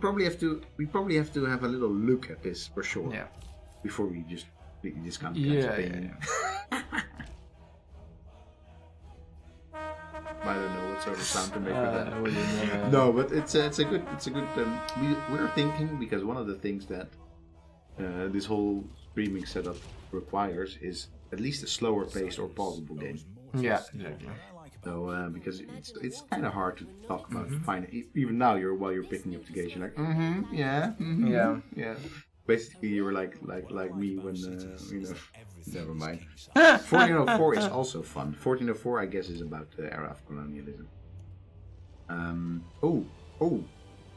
probably have to have a little look at this for sure. Yeah. Before we just discount the Yeah. I don't know what sort of sound to make with that. Well, you know, No, but it's a good. We're thinking, because one of the things that this whole streaming setup requires is at least a slower paced or pausable game. Yeah, exactly. So because it's kind of hard to talk about even now while you're picking up the game, you're like yeah. Basically, you're like me when never mind. 1404 is also fun. 1404, I guess, is about the era of colonialism.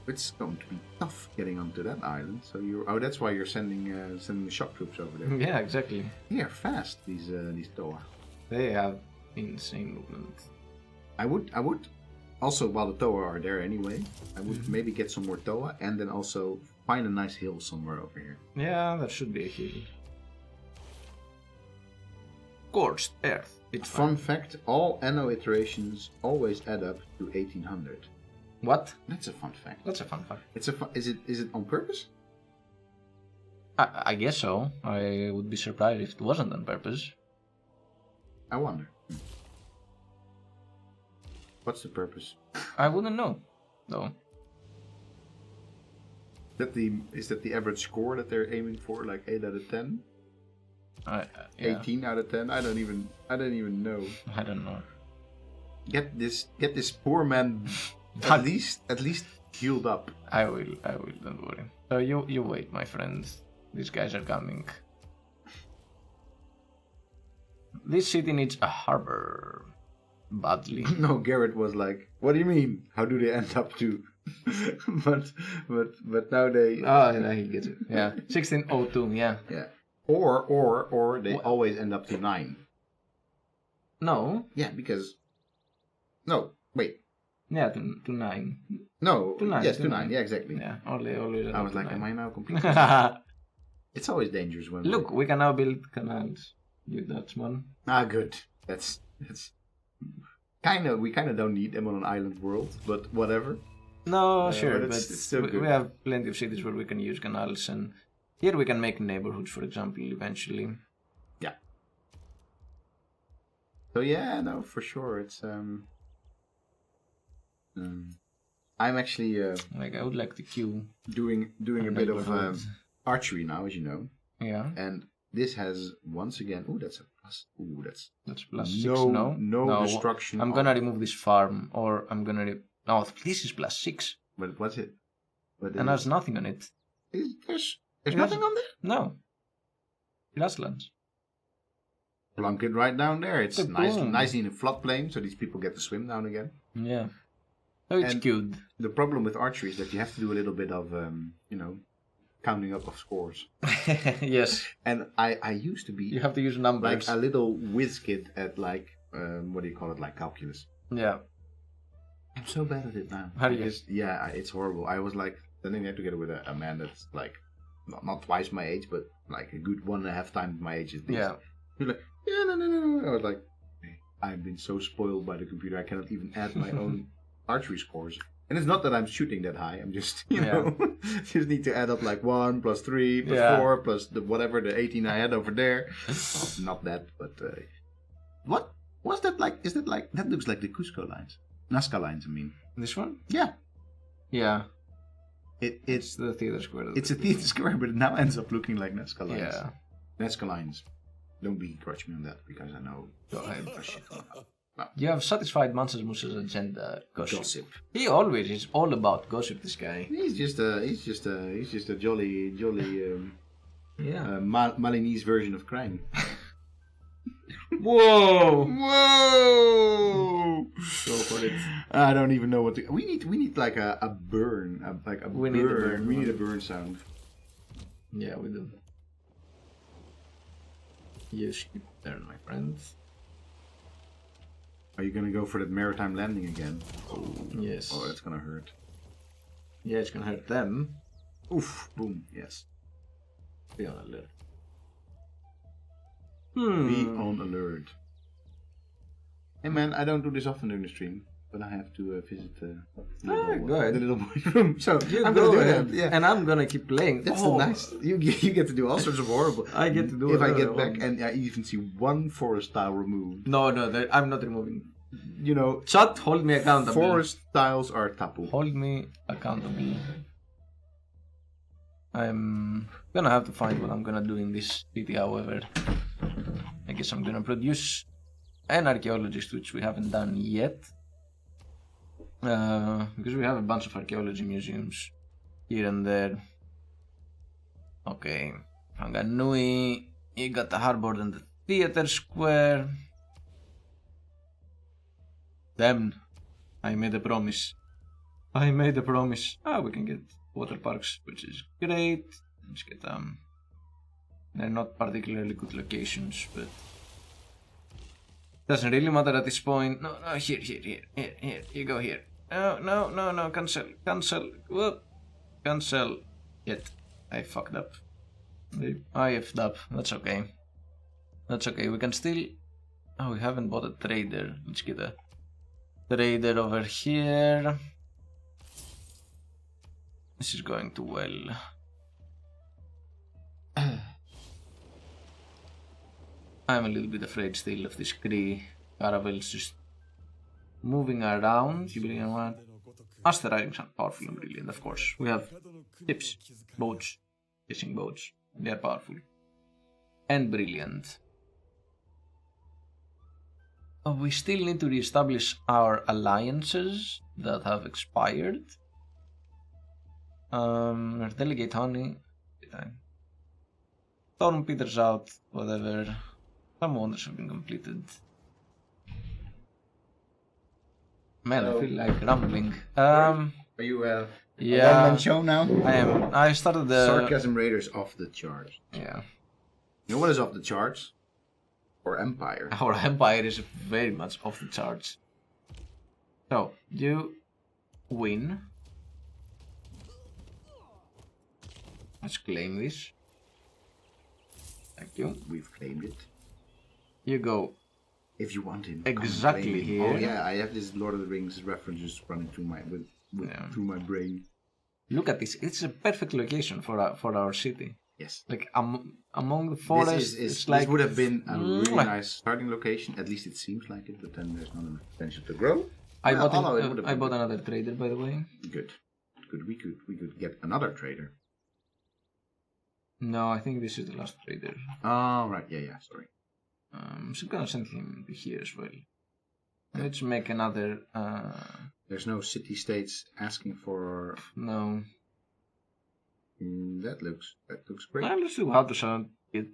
It's going to be tough getting onto that island. So that's why you're sending the shock troops over there. Yeah, exactly. They are fast. These Toa. They have insane movement. I would also, while the Toa are there anyway, I would maybe get some more Toa and then also find a nice hill somewhere over here. Yeah, that should be a hill. Scorched Earth. It's Fun fact: all Anno iterations always add up to 1800. What? That's a fun fact. That's a fun fact. Is it on purpose? I guess so. I would be surprised if it wasn't on purpose. I wonder. What's the purpose? I wouldn't know, though. Is that the average score that they're aiming for? Like 8 out of 10? Yeah. 18 out of 10? I don't even know. I don't know. Get this poor man at least healed up. I will. Don't worry. So you wait, my friends. These guys are coming. This city needs a harbor. Badly. No, Garrett was like, "What do you mean? How do they end up to?" but now they. Oh, yeah, he gets it. Yeah, 1602. Yeah. Yeah. Or they always end up to 9. No. Yeah, because. No, wait. Yeah, to 9. No. To 9. Yes, to 9. Yeah, exactly. Yeah, always. I was like, 9. Am I now completely? It's always dangerous when. Look, we can now build canals. You Dutchman. Ah, good. That's. We kind of don't need them on an island world, but whatever. No, sure, but but it's still good. We have plenty of cities where we can use canals, and here we can make neighborhoods, for example, eventually. Yeah. So yeah, no, for sure, it's I'm actually I would like to queue doing a bit of archery now, as you know. Yeah. And this has once again. That's a plus. That's plus 6. No destruction. I'm gonna remove this farm, or I'm gonna. No, this is plus 6. But what's it? And there's nothing on it. There's nothing on there. No. Grasslands. Plunk it right down there. It's Boom. nicely in a floodplain, so these people get to swim now and again. Yeah. Oh, it's cute. The problem with archery is that you have to do a little bit of, counting up of scores. Yes. And I used to be. You have to use numbers. Like a little whiz kid at what do you call it? Like calculus. Yeah. I'm so bad at it now. How do you? Yeah, it's horrible. I was like standing there together with a man that's like not twice my age, but like a good 1.5 times my age at least. Yeah. He was like, yeah, no. I was like, hey, I've been so spoiled by the computer. I cannot even add my own archery scores. And it's not that I'm shooting that high. I'm just, just need to add up like 1 plus 3 plus 4 plus the 18 I had over there. Not that, but what was that like? Is that like that looks like the Cusco lines? Nazca lines, I mean. This one? Yeah. Yeah. It's the theater square. It's a theater square, but it now ends up looking like Nazca lines. Yeah. Nazca lines. Don't begrudge me on that, because I know. Go ahead. Shit. No. You have satisfied Mansamus's agenda. Gossip. He always is all about gossip. This guy. He's just a jolly Malinese version of crime. Whoa! Go for it. I don't even know what to. We need like a burn. We need a burn sound. Yeah, we do. Yes, there, my friends. Are you gonna go for that maritime landing again? Oh, yes. Oh, that's gonna hurt. Yeah, it's gonna hurt them. Oof! Boom! Yes. Be on alert. Be on alert. Hey man, I don't do this often during the stream. but I have to visit the go ahead. little boy's room. So You I'm go gonna do ahead. that. Yeah. And I'm gonna keep playing. That's the nice. You get to do all sorts of horrible. I get to do if I get whatever I back want. and I even see one forest tile removed. No, I'm not removing. You know, Chat, hold me accountable. forest tiles are tapu. Hold me accountable. I'm gonna have to find what I'm gonna do in this city, however. I guess I'm gonna produce an archaeologist, which we haven't done yet. Because we have a bunch of archaeology museums here and there. Okay, Ranganui, you got the harbor and the theater square. Damn, I made a promise. I made a promise. We can get water parks, which is great. Let's get they're not particularly good locations, but doesn't really matter at this point. No, here. You go here. No, cancel. Whoop. Cancel. Yet. I fucked up. I effed up. That's okay. We can still... Oh, we haven't bought a trader. Let's get a trader over here. This is going too well. I'm a little bit afraid still of this Kree caravels just moving around. You believe in what? Master ridings are powerful and brilliant, of course. We have ships, boats, fishing boats. They are powerful and brilliant. We still need to reestablish our alliances that have expired. Delegate honey. Storm Peter's out, whatever. Some wonders have been completed. Man, I feel like rambling. Are you yeah, one-man show now? I am. I started the Sarcasm Raiders off the charts. Yeah. You know what is off the charts? Or Empire. Our empire is very much off the charts. So, you win. Let's claim this. Thank you. We've claimed it. You go. If you want him. Exactly claim him. here. Oh yeah, I have this Lord of the Rings references running through my through my brain. Look at this. It's a perfect location for our city. Yes. Like among the forests, it's like this would have been a really nice starting location. At least it seems like it, but then there's not enough potential to grow. I Well, bought another trader, by the way. Good. We could get another trader. No, I think this is the last trader. Oh right, yeah. Sorry. So I'm gonna send him to here as well. Let's make another. There's no city states asking for. No. That looks great. Let's see how to sound. Give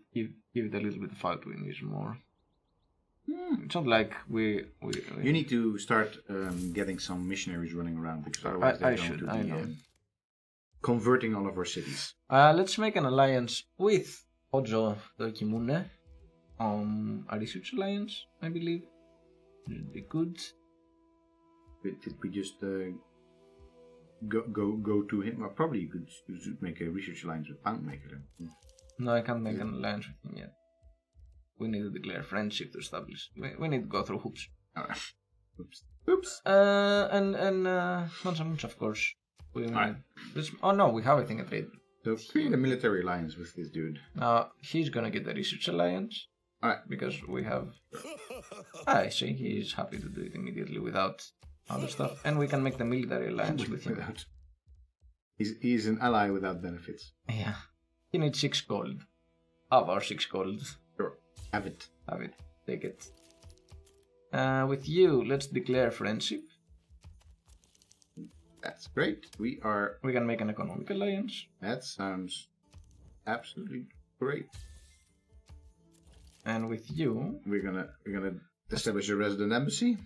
it a little bit of fight to win this more. It's not like we. You need to start getting some missionaries running around because otherwise they're going to be converting all of our cities. Let's make an alliance with Ojo the Kimune. A research alliance, I believe. Would be good. Did we just go to him? Well, probably you could make a research alliance with Poundmaker then. No, I can't make an alliance with him yet. We need to declare friendship to establish. We need to go through hoops. Alright. Oops. And Mansa, of course. Alright. Oh no, we have I think a trade. So create a military alliance with this dude. He's gonna get the research alliance. Alright. Because we have. I see he's happy to do it immediately without other stuff, and we can make the military alliance with him. He's an ally without benefits. Yeah. He needs 6 gold. Have our 6 gold. Sure. Have it. Take it. With you, let's declare friendship. That's great. We can make an economic alliance. That sounds absolutely great. And with you, we're gonna establish a resident embassy.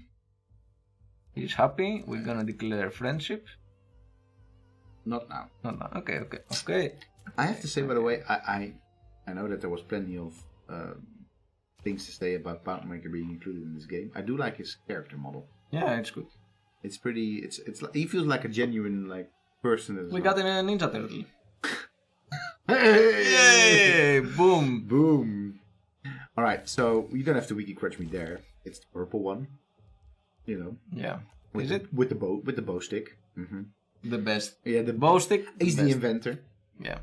He's happy. We're gonna declare friendship. Not now. Okay. I have to say, by the way, I know that there was plenty of things to say about Poundmaker being included in this game. I do like his character model. Yeah, it's good. It's pretty. It's he feels like a genuine person. We got a Ninja Turtle. Hey! Boom. All right, so you don't have to wiki crutch me there. It's the purple one. You know. Yeah. Is it with the bow stick? Mm-hmm. the best? Yeah, the Bow stick. He's the best. inventor, Yeah.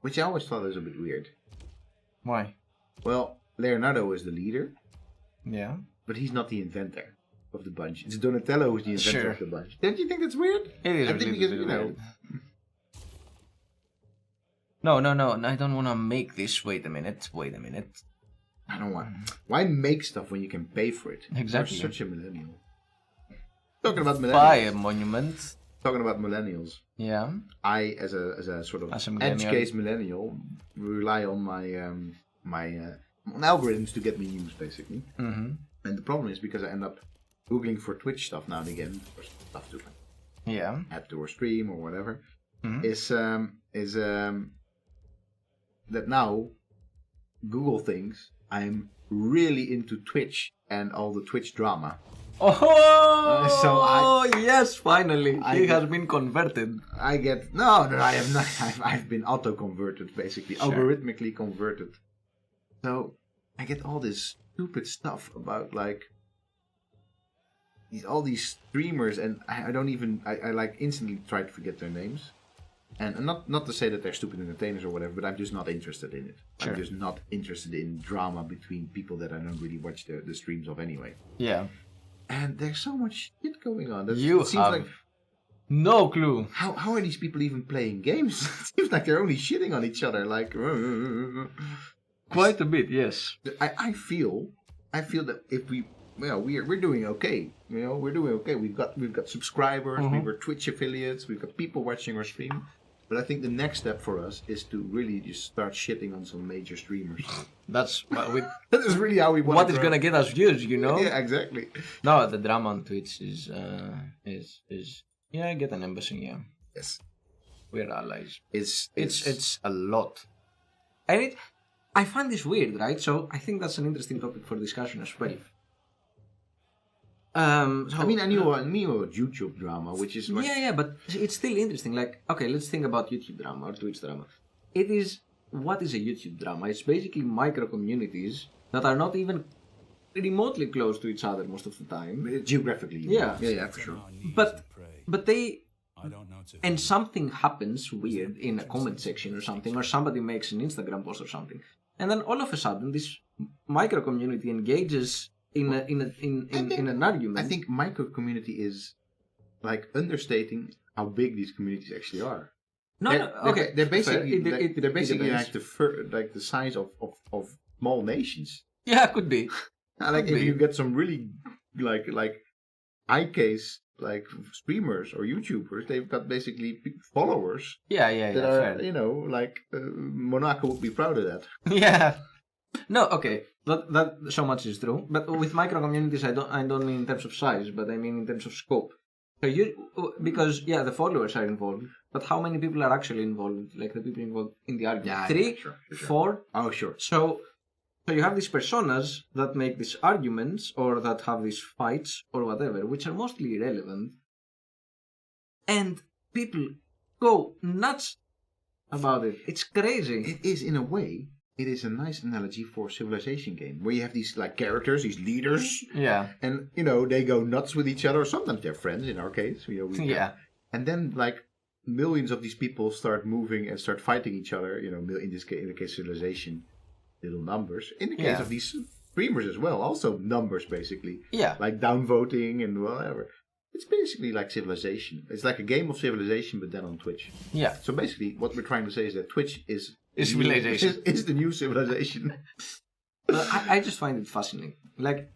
which I always thought was a bit weird. Why? Well, Leonardo is the leader, Yeah. but he's not the inventor of the bunch. It's Donatello who's the inventor Sure. of the bunch. Don't you think that's weird? It is I a think little because, bit weird. No. I don't want to make this. Wait a minute. I don't want. Why make stuff when you can pay for it? Exactly. You're such a millennial. Talking about Buy millennials. a monument. Talking about millennials. Yeah. I, as a sort of As a edge millennial. case millennial, rely on my algorithms to get me news, basically. Mm-hmm. And the problem is because I end up googling for Twitch stuff now and again, or stuff to Yeah. add to or stream or whatever. Mhm. Is that now Google thinks I'm really into Twitch and all the Twitch drama. Oh, yes, finally. I He get- has been converted. I get no, I have not. I've been auto converted, basically, Sure. algorithmically converted. So I get all this stupid stuff about like all these streamers, and I don't even. I like instantly try to forget their names, and not to say that they're stupid entertainers or whatever, but I'm just not interested in it. Sure. I'm just not interested in drama between people that I don't really watch the streams of anyway. Yeah. And there's so much shit going on. It You seems have like. no clue. How are these people even playing games? It seems like they're only shitting on each other. Like, Quite a bit, yes. I feel that if we're doing okay. We're doing okay. We've got subscribers. Mhm. We've got Twitch affiliates. We've got people watching our stream. But I think the next step for us is to really just start shitting on some major streamers. That's what, That is really how we want. what is gonna get us views, you know? Yeah, exactly. No, the drama on Twitch is yeah, get an embassy, yeah. Yes, We're allies. it's a lot. And I find this weird, right? So I think that's an interesting topic for discussion as well. So, I mean, I knew about YouTube drama, which is yeah, but it's still interesting. Like, okay, let's think about YouTube drama or Twitch drama. What is a YouTube drama? It's basically micro communities that are not even remotely close to each other most of the time. geographically. Yeah. yeah, for sure. But they, and something happens weird in a comment section or something, or somebody makes an Instagram post or something, and then all of a sudden this micro community engages in an argument. I think micro community is like understating how big these communities actually are. Okay. They're basically Fair. they're basically depends. like the size of small nations. Yeah, could be. Like Could if be. you get some really like high case like streamers or YouTubers, they've got basically followers Yeah, that are fair. like Monaco would be proud of that. Yeah. No, okay. That so much is true. But with micro communities, I don't mean in terms of size, but I mean in terms of scope. So because the followers are involved, but how many people are actually involved? Like the people involved in the argument, Yeah, 3, sure. 4. Oh, sure. So you have these personas that make these arguments or that have these fights or whatever, which are mostly irrelevant, and people go nuts about it. It's crazy. It is in a way. It is a nice analogy for a civilization game where you have these like characters, these leaders, Yeah. and they go nuts with each other. Sometimes they're friends. In our case, Yeah. And then like millions of these people start moving and start fighting each other. In this case, in the case civilization, little numbers. In the case Yeah. of these streamers as well, also numbers basically, Yeah. like downvoting and whatever. It's basically like civilization. It's like a game of civilization, but then on Twitch. Yeah. So basically, what we're trying to say is that Twitch is Civilization. is the new civilization. I just find it fascinating. Like,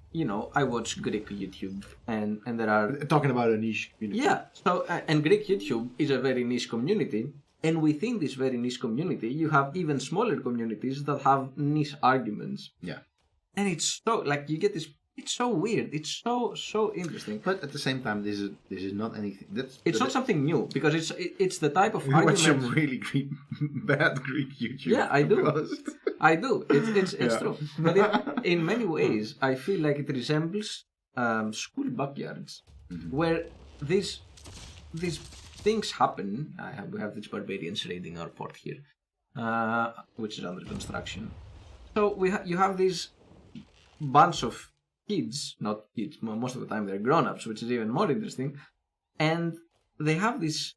I watch Greek YouTube and there are... Talking about a niche community. Yeah, so, and Greek YouTube is a very niche community. And within this very niche community, you have even smaller communities that have niche arguments. Yeah. And it's so, like, you get this... It's so weird. It's so interesting. But at the same time, this is not anything. It's not something new because it's the type of We watch argument. some really bad Greek YouTube. Yeah, I to be do. honest. I do. It's Yeah. true. But in many ways, I feel like it resembles school backyards, where these things happen. We have these barbarians raiding our port here, which is under construction. So you have these bunch of kids, not kids, most of the time they're grown-ups, which is even more interesting, and they have these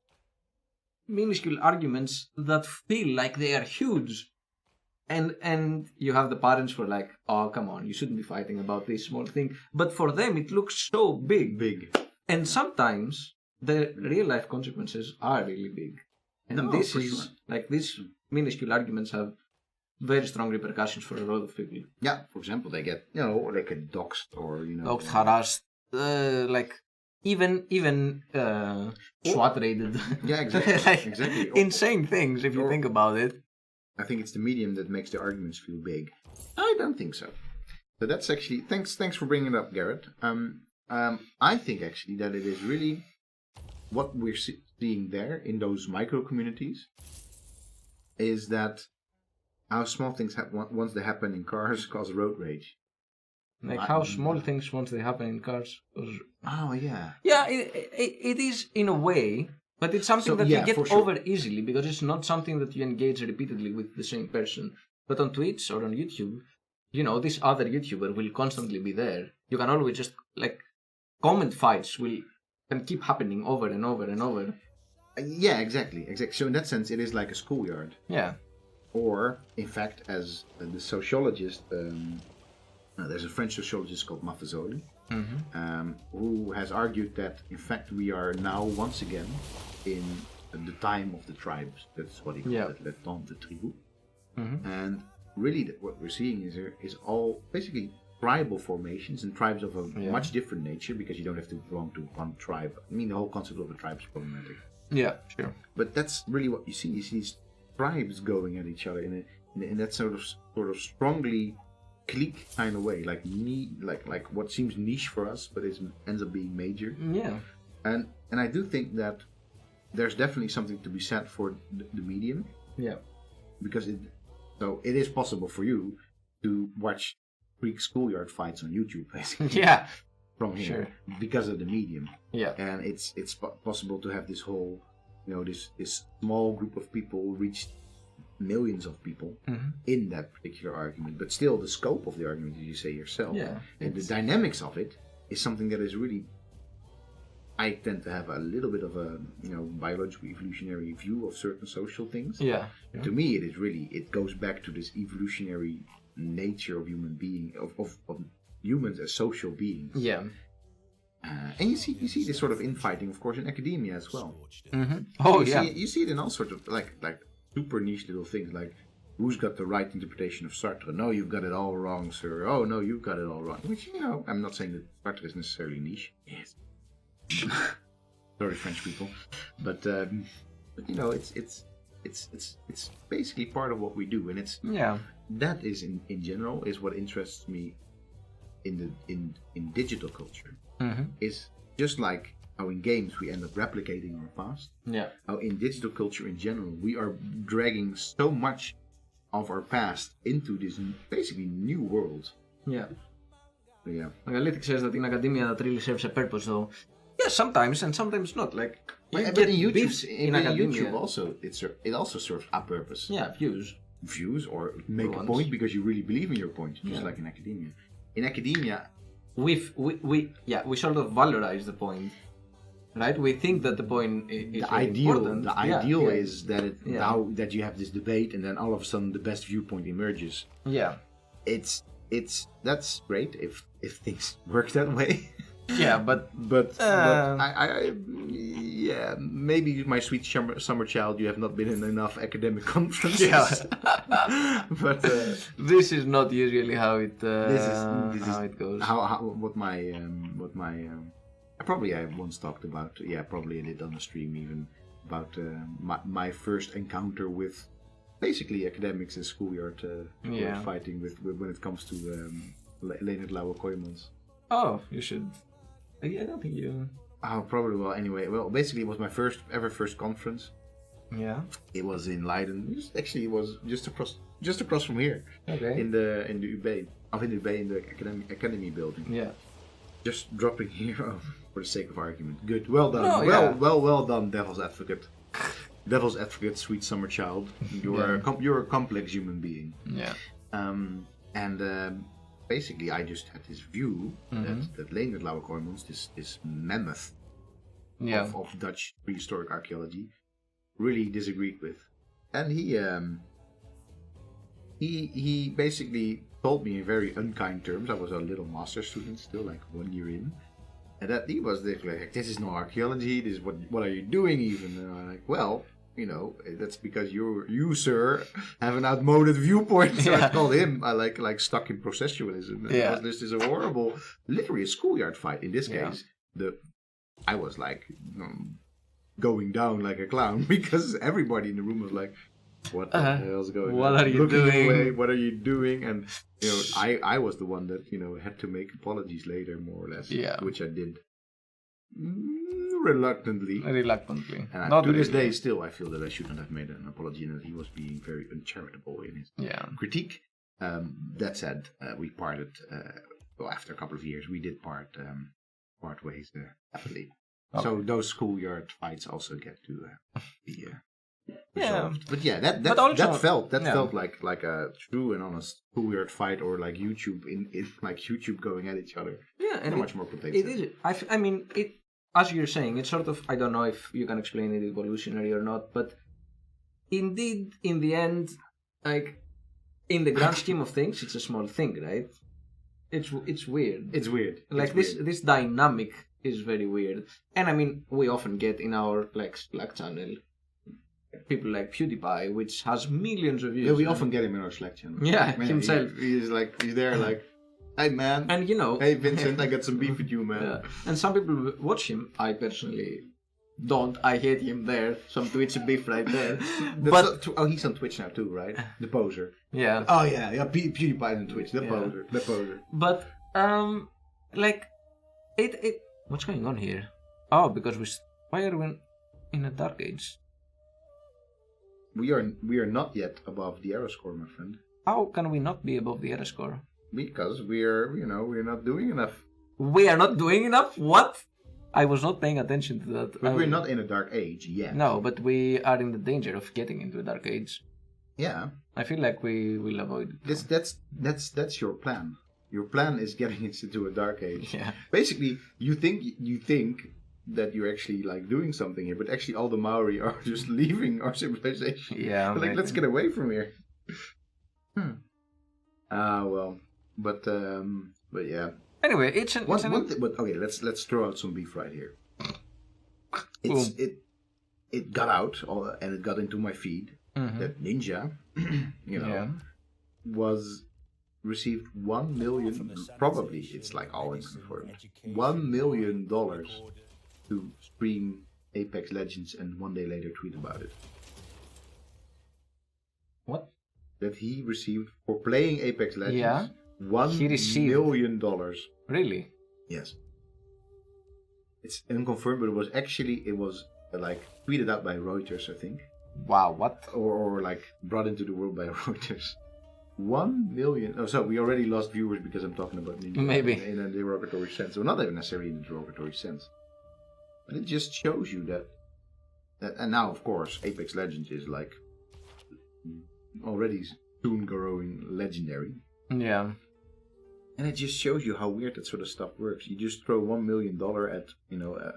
minuscule arguments that feel like they are huge. And you have the parents who are like, oh, come on, you shouldn't be fighting about this small thing. But for them, it looks so big. Big. And sometimes the real life consequences are really big. And this is sure. like these minuscule arguments have very strong repercussions for a lot of people. Yeah, for example, they get doxxed or Doxed, harassed, like even SWAT raided. Yeah, exactly. Like, exactly. insane things if you think about it. I think it's the medium that makes the arguments feel big. I don't think so. So that's actually thanks for bringing it up, Garrett. I think actually that it is really what we're seeing there in those micro communities is that how small things once they happen in cars cause road rage. Like how small things once they happen in cars. Oh yeah. Yeah, it is in a way, but it's something that you get over easily because it's not something that you engage repeatedly with the same person. But on Twitch or on YouTube, this other YouTuber will constantly be there. You can always just comment fights can keep happening over and over and over. Yeah, exactly. So in that sense, it is like a schoolyard. Yeah. Or, in fact, as the sociologist, there's a French sociologist called Maffezoli, who has argued that, in fact, we are now once again in the time of the tribes. That's what he called it, le temps de tribu. And really, what we're seeing is all basically tribal formations and tribes of a much different nature because you don't have to belong to one tribe. I mean, the whole concept of a tribe is problematic. Yeah, sure. But that's really what you see. You see these tribes going at each other in that sort of strongly clique kind of way, like what seems niche for us, but it ends up being major. Yeah. And I do think that there's definitely something to be said for the medium. Yeah. Because it is possible for you to watch Greek schoolyard fights on YouTube, basically. Yeah. From here, because of the medium. Yeah. And it's possible to have this whole, this small group of people reach millions of people in that particular argument. But still, the scope of the argument, as you say yourself, and the dynamics of it is something that is really. I tend to have a little bit of a biological evolutionary view of certain social things. Yeah. To me, it goes back to this evolutionary nature of human being of humans as social beings. Yeah. And you see this sort of infighting, of course, in academia as well. Oh, you see it in all sorts of like super niche little things, like who's got the right interpretation of Sartre? No, you've got it all wrong, sir. Oh no, you've got it all wrong. Which I'm not saying that Sartre is necessarily niche. Yes. Sorry, French people, but it's basically part of what we do, and that is in general is what interests me in digital culture. Is just like how in games we end up replicating our past. Yeah. How in digital culture in general we are dragging so much of our past into this basically new world. Yeah. Yeah. Analytics says that in academia that really serves a purpose, though. Yeah, sometimes and sometimes not. Like but in YouTube also it also serves a purpose. Yeah, views or make a point because you really believe in your point, just like in academia. In academia, we sort of valorize the point, right? We think that the point is important. The ideal is that now that you have this debate and then all of a sudden the best viewpoint emerges. Yeah, that's great if things work that way. Yeah, but maybe my sweet summer child, you have not been in enough academic conferences. Yeah. But this is not usually how it how it goes. I once talked about. Yeah, probably I did on the stream even about my first encounter with basically academics and schoolyard fighting with when it comes to Leonard Lauwe Kooijmans. Oh, you should. I don't think you. Oh, probably. Well, anyway, basically, it was my first conference. Yeah. It was in Leiden. Actually, it was just across from here. Okay. In the UB, in the academy building. Yeah. Just dropping here for the sake of argument. Good. Well done. Oh, well done, Devil's Advocate. Devil's Advocate, sweet summer child. You're a complex human being. Yeah. basically I just had this view that Leonard Lauwerkormans, this mammoth of Dutch prehistoric archaeology, really disagreed with, and he basically told me in very unkind terms. I was a little master student still, like 1 year in, and that he was like, "This is no archaeology. This is what are you doing even?" And I'm like, "Well, you know, that's because you sir have an outmoded viewpoint." So I called him like stuck in processualism. And this is a horrible, literally a schoolyard fight. In this case, I was like going down like a clown because everybody in the room was like, "What the hell's going on? What are you doing? Away, what are you doing?" And you know, I was the one that had to make apologies later, more or less. Yeah, which I did. Reluctantly. And Not to this day, still, I feel that I shouldn't have made an apology and that he was being very uncharitable in his critique. That said, we parted. After a couple of years, we did part ways happily. Okay. So those schoolyard fights also get to be resolved. But yeah, that felt like a true and honest schoolyard fight, or like YouTube like YouTube going at each other. Yeah, and much more complete. It is. I mean, it. As you're saying, it's sort of, I don't know if you can explain it evolutionary or not, but indeed, in the end, like, in the grand scheme of things, it's a small thing, right? It's weird. It's weird. Like, this dynamic is very weird. And I mean, we often get in our, like, Slack channel, people like PewDiePie, which has millions of views. Yeah, we often get him in our Slack channel. Yeah, himself. He's there like, "Hey man," and "Hey Vincent, I got some beef with you, man." Yeah. And some people watch him. I personally don't. I hate him there. Some Twitch beef right there. But he's on Twitch now too, right? The poser. Yeah. Oh yeah. PewDiePie on Twitch. The poser. But like it. What's going on here? Oh, because why are we in a dark age? We are not yet above the error score, my friend. How can we not be above the error score? Because we're not doing enough. We are not doing enough? What? I was not paying attention to that. But we're not in a dark age yet. No, but we are in the danger of getting into a dark age. Yeah. I feel like we will avoid it. That's your plan. Your plan is getting into a dark age. Yeah. Basically, you think that you're actually like doing something here, but actually all the Maori are just leaving our civilization. Yeah. Like, let's get away from here. Well. But yeah. Anyway, it's an. But okay, let's throw out some beef right here. It got out and it got into my feed that Ninja, received $1 million. Probably it's like all confirmed. $1 million to stream Apex Legends and one day later tweet about it. What? That he received for playing Apex Legends. Yeah. $1 million. Really? Yes. It's unconfirmed, but it was like tweeted out by Reuters, I think. Wow, what? Or like brought into the world by Reuters. 1 million. Oh, so we already lost viewers because I'm talking about Ninja. Maybe. In a derogatory sense. Well, not even necessarily in a derogatory sense. But it just shows you that and now, of course, Apex Legends is like already soon growing legendary. Yeah. And it just shows you how weird that sort of stuff works. You just throw $1 million at, a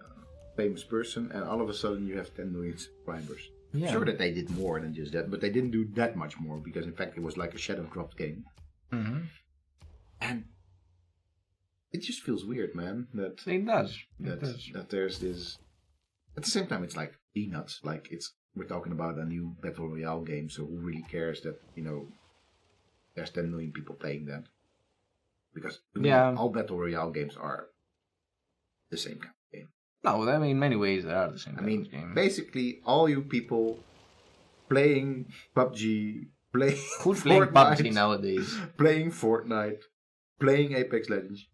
famous person, and all of a sudden you have 10 million subscribers. Yeah. Sure that they did more than just that, but they didn't do that much more, because in fact it was like a shadow dropped game. Mm-hmm. And it just feels weird, man. That it does. That there's this. At the same time, it's like peanuts. Like we're talking about a new battle royale game, so who really cares that there's 10 million people playing that? Because all battle royale games are the same kind of game. No, I mean, in many ways they are the same kind of game. Basically, all you people playing PUBG, who's playing PUBG nowadays? Playing Fortnite, playing Apex Legends,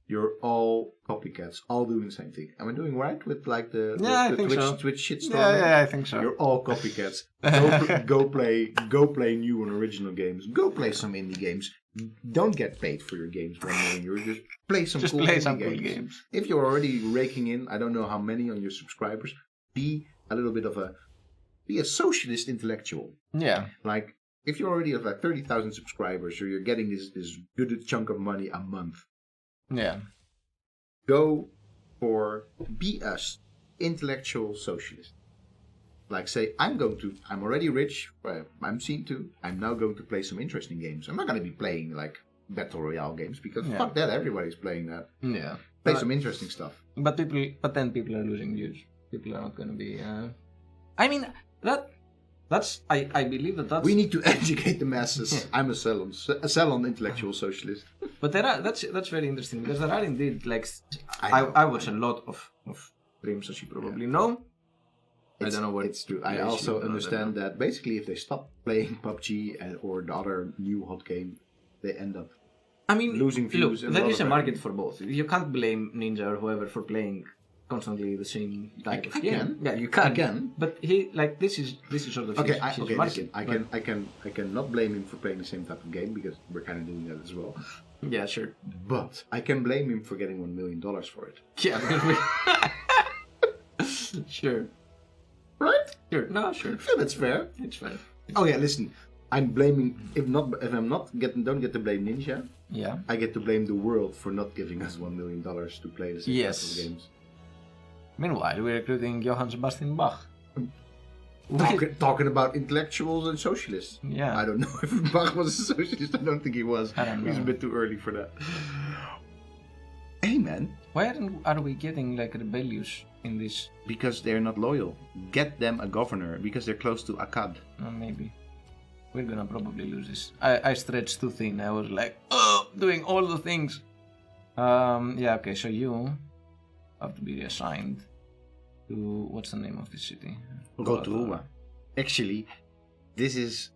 you're all copycats, all doing the same thing. Am I doing right with like the Twitch shitstorm? Yeah, I think so. You're all copycats. Go play new and original games. Go play some indie games. Don't get paid for your games $1 million. You just play some cool indie games. If you're already raking in, I don't know how many on your subscribers, be a little bit of be a socialist intellectual. Yeah. Like, if you already have like 30,000 subscribers, or you're getting this good chunk of money a month, Yeah. be a intellectual socialist. Like say, I'm already rich, I'm seen to, I'm now going to play some interesting games. I'm not going to be playing like Battle Royale games, because fuck that, everybody's playing that. Yeah. Play some interesting stuff. But then people are losing views. People are not going to be. I mean that's I believe that's. We need to educate the masses. I'm a salon intellectual socialist. But that's very interesting, because there are indeed like I watch a lot of streams, as you probably know. I don't know what it's true. I also understand that basically if they stop playing PUBG or the other new hot game, they end up losing views. Look, there is a market for both. You can't blame Ninja or whoever for playing constantly the same type of game. Yeah, you can. I can. But this is sort of his market. Listen, I can not blame him for playing the same type of game, because we're kind of doing that as well. Yeah, sure. But I can blame him for getting $1 million for it. Yeah, because sure. Right? Sure. No, sure. Yeah, that's fair. It's fair. Oh yeah, listen. I'm blaming if I'm not don't get to blame Ninja. Yeah. I get to blame the world for not giving us $1 million to play the same type of games. Meanwhile, we're recruiting Johann Sebastian Bach. Talking about intellectuals and socialists. Yeah. I don't know if Bach was a socialist. I don't think he was. I don't know. He's a bit too early for that. Hey man. Why are we getting like rebellious in this? Because they're not loyal. Get them a governor, because they're close to Akkad. Maybe. We're gonna probably lose this. I stretched too thin. I was like, doing all the things. Yeah, okay, so you have to be reassigned to, what's the name of this city? Rotorua. Actually, this is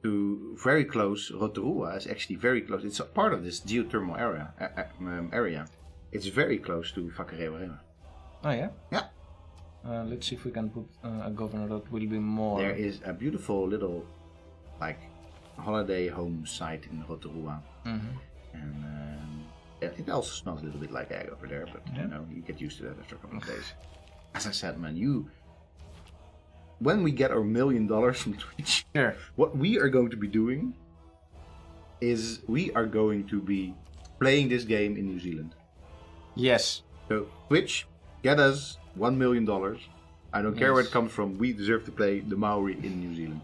very close. Rotorua is actually very close. It's a part of this geothermal area. It's very close to Whakarewa. Oh yeah? Yeah. Let's see if we can put a governor that will be more... There is a beautiful little, like, holiday home site in Rotorua. Mm-hmm. And it also smells a little bit like egg over there, but you get used to that after a couple of days. As I said, man, when we get our $1 million from Twitch, what we are going to be doing is we are going to be playing this game in New Zealand. Yes. So, Twitch, get us $1 million. I don't care where it comes from. We deserve to play the Maori in New Zealand.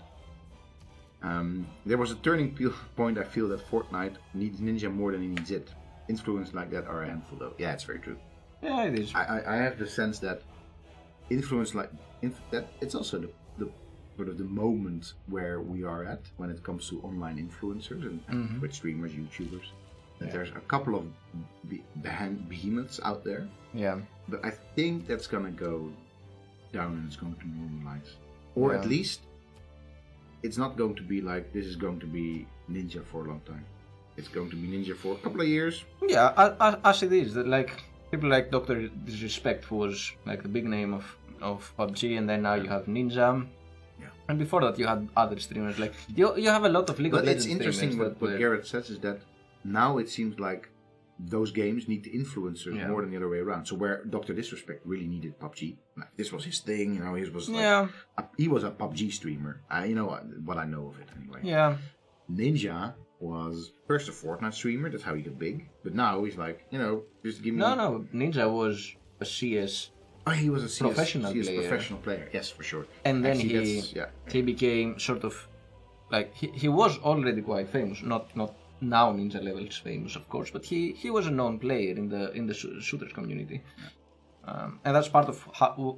There was a turning point. I feel that Fortnite needs Ninja more than he needs it. Influence like that are a handful, though. Yeah, it's very true. Yeah, it is. I have the sense that influence that it's also the sort of the moment where we are at when it comes to online influencers and Twitch streamers, YouTubers. That there's a couple of behemoths out there. Yeah. But I think that's gonna go down and it's going to normalize. Or at least it's not going to be like this is going to be Ninja for a long time. It's going to be Ninja for a couple of years. Yeah, as it is. That like people like Dr. Disrespect, who was like the big name of PUBG, and then now you have Ninja. Yeah. And before that you had other streamers. Like you have a lot of League of Legends. But it's interesting what Garrett says is that now it seems like those games need the influencers more than the other way around. So where Dr. Disrespect really needed PUBG, like, this was his thing, he was like he was a PUBG streamer. You know what I know of it anyway. Yeah. Ninja was first a Fortnite streamer, that's how he got big. But now he's like, just give me... No, Ninja was a CS... Oh, he was a CS professional player. Yes, for sure. And then he became sort of... Like, he was already quite famous, not now Ninja levels famous, of course, but he was a known player in the shooters community. Yeah. And that's part of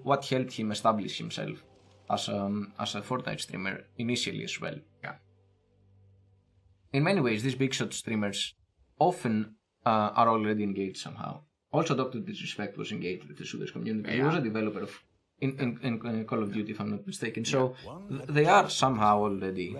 what helped him establish himself as a Fortnite streamer initially as well. Yeah. In many ways, these big shot streamers often are already engaged somehow. Also, Dr. Disrespect was engaged with the shooters community. He was a developer of in Call of Duty, if I'm not mistaken. So they are somehow already.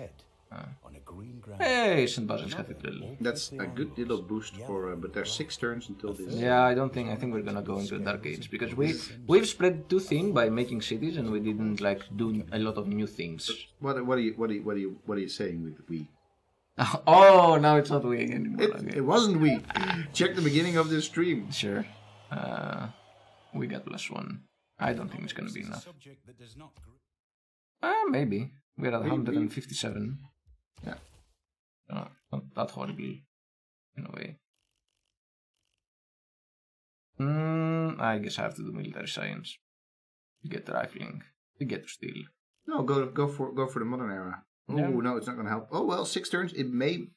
Hey, St. Basil's Cathedral. That's a good little boost for, but there's 6 turns until this. Yeah, I think we're gonna go into Dark Age because we've spread too thin by making cities and we didn't like do a lot of new things. What are you saying with we? Oh, now it's not we anymore. It wasn't we. Check the beginning of this stream. Sure. We got +1. I don't think it's gonna be enough. Maybe. We're at 157. Yeah. Not that horrible, in a way. I guess I have to do military science. To get rifling. To get to steal. No, go for the modern era. Oh no, it's not going to help. Oh well, 6 turns. It may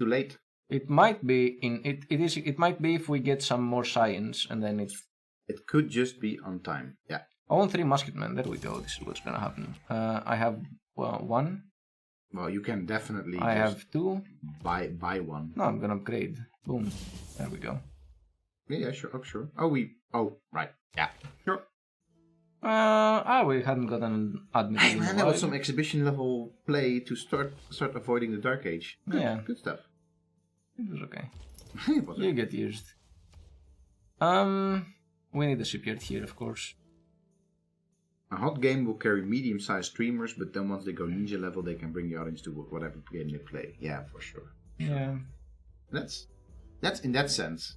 too late. It might be it might be if we get some more science and then it could just be on time. Yeah. I want 3 musketmen. There we go. This is what's gonna happen. I have 1. Well, you can definitely. I have 2. Buy 1. No, I'm gonna upgrade. Boom. There we go. Yeah, sure. Oh, sure. Right. Yeah. Sure. We hadn't gotten an admin. Hey man, that was some exhibition level play to start avoiding the Dark Age. Good, yeah. Good stuff. It was okay. It was You get used. We need a shipyard here, of course. A hot game will carry medium-sized streamers, but then once they go ninja level, they can bring the audience to whatever game they play. Yeah, for sure. Yeah. That's in that sense.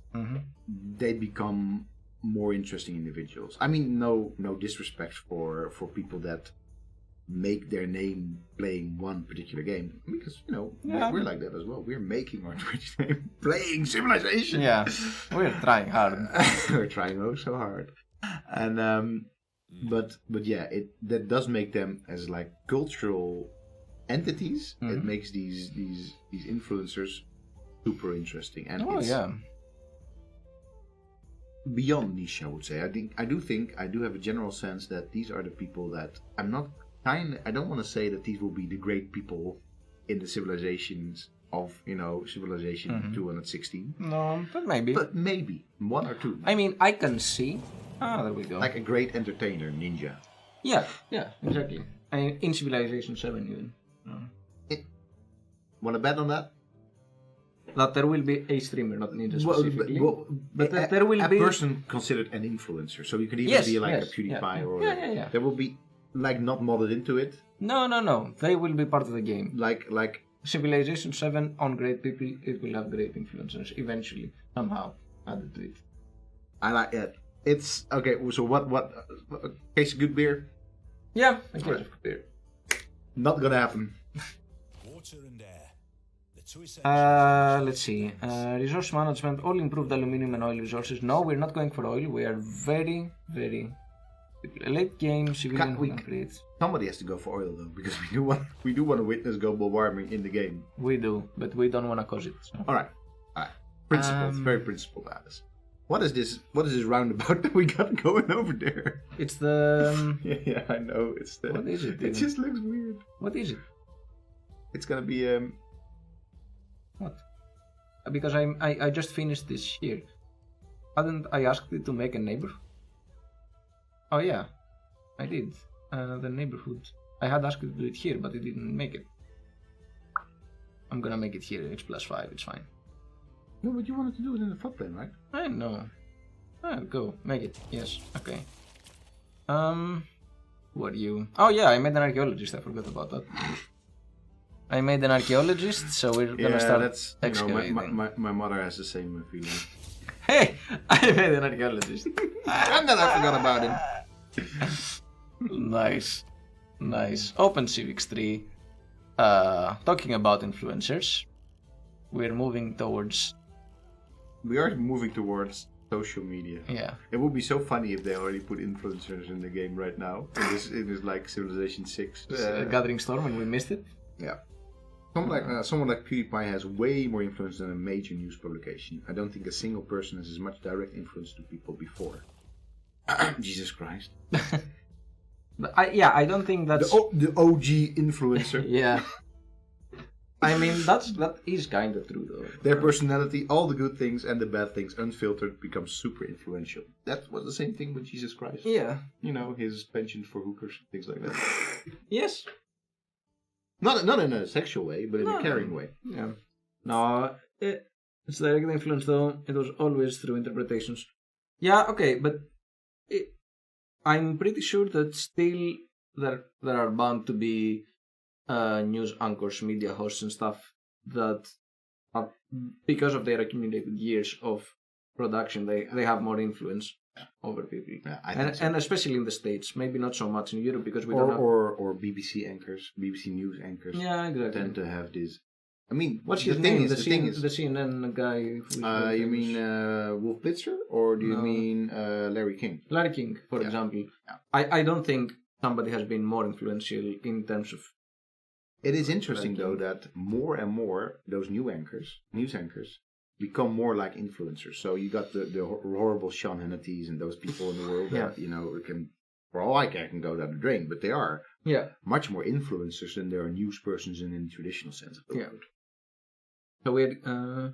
They become more interesting individuals. I mean, no disrespect for people that make their name playing one particular game, because we're like that as well. We're making our Twitch name playing Civilization. Yeah, we're trying hard. We're trying so hard, and but yeah, that does make them as like cultural entities. It makes these influencers super interesting, and beyond niche, I would say. I do have a general sense that these are the people that I don't want to say that these will be the great people in the civilizations of Civilization 216. No, but maybe. But maybe 1 or 2. I mean, I can see. There we go. Like a great entertainer, ninja. Yeah, exactly. In Civilization 7 even. Want to bet on that? That there will be a streamer, not ninja specifically. But there will be a person considered an influencer. So you can even be like a PewDiePie or whatever. Yeah. There will be like not modded into it. No. They will be part of the game. Like Civilization 7 on great people, it will have great influencers eventually, somehow added to it. I like it. It's okay. So what? Case of good beer? Yeah, a case of good beer. Not gonna happen. Water and air. Let's see. Resource management, all improved aluminium and oil resources. No, we're not going for oil. We are very, very late game civilian upgrades. Somebody has to go for oil though, because we do want to witness global warming in the game. We do, but we don't want to cause it. So. All right. Principled, very principled, Alice. What is this roundabout that we got going over there? It's the. Yeah, I know. It's the. What is it? It just looks weird. What is it? It's gonna be What? Because I just finished this here. Hadn't I asked it to make a neighbor? Oh yeah, I did. The neighborhood. I had asked it to do it here, but it didn't make it. I'm gonna make it here. It's +5. It's fine. No, but you wanted to do it in the floodplain, right? I know. Go make it. Yes. Okay. Who are you? Oh yeah, I made an archaeologist. I forgot about that. I made an archaeologist, so we're gonna start excavating. My mother has the same feeling. Hey, I made an archaeologist. And then I forgot about him. Nice. Open Civics 3. Talking about influencers. We're moving towards. We are moving towards social media. Yeah. It would be so funny if they already put influencers in the game right now. In this like Civilization 6. Gathering Storm, and we missed it. Yeah. Someone like PewDiePie has way more influence than a major news publication. I don't think a single person has as much direct influence to people before. Jesus Christ. I don't think that's the OG influencer. Yeah. I mean, that is kind of true though. Their personality, all the good things and the bad things, unfiltered, becomes super influential. That was the same thing with Jesus Christ. Yeah. His penchant for hookers, things like that. Yes. Not in a sexual way, but in a caring way. Yeah. No, it's direct influence though. It was always through interpretations. Yeah, okay, but I'm pretty sure that still there are bound to be news anchors, media hosts and stuff that are, because of their accumulated years of production, they have more influence. over people. Yeah, I think so. And especially in the States, maybe not so much in Europe because we don't have... or BBC anchors, BBC News anchors Yeah, exactly. tend to have this. I mean, What's the his thing name? is, The CNN guy. you mean Wolf Blitzer, or do you No. mean Larry King? Larry King, for Yeah. example. Yeah. I don't think somebody has been more influential in terms of... It is interesting Larry though King. that more and more those news anchors, become more like influencers. So you got the horrible Sean Hannity's and those people in the world that can, for all I care, can go down the drain, but they are Yeah. much more influencers than there are news persons in the traditional sense of the Yeah. word. So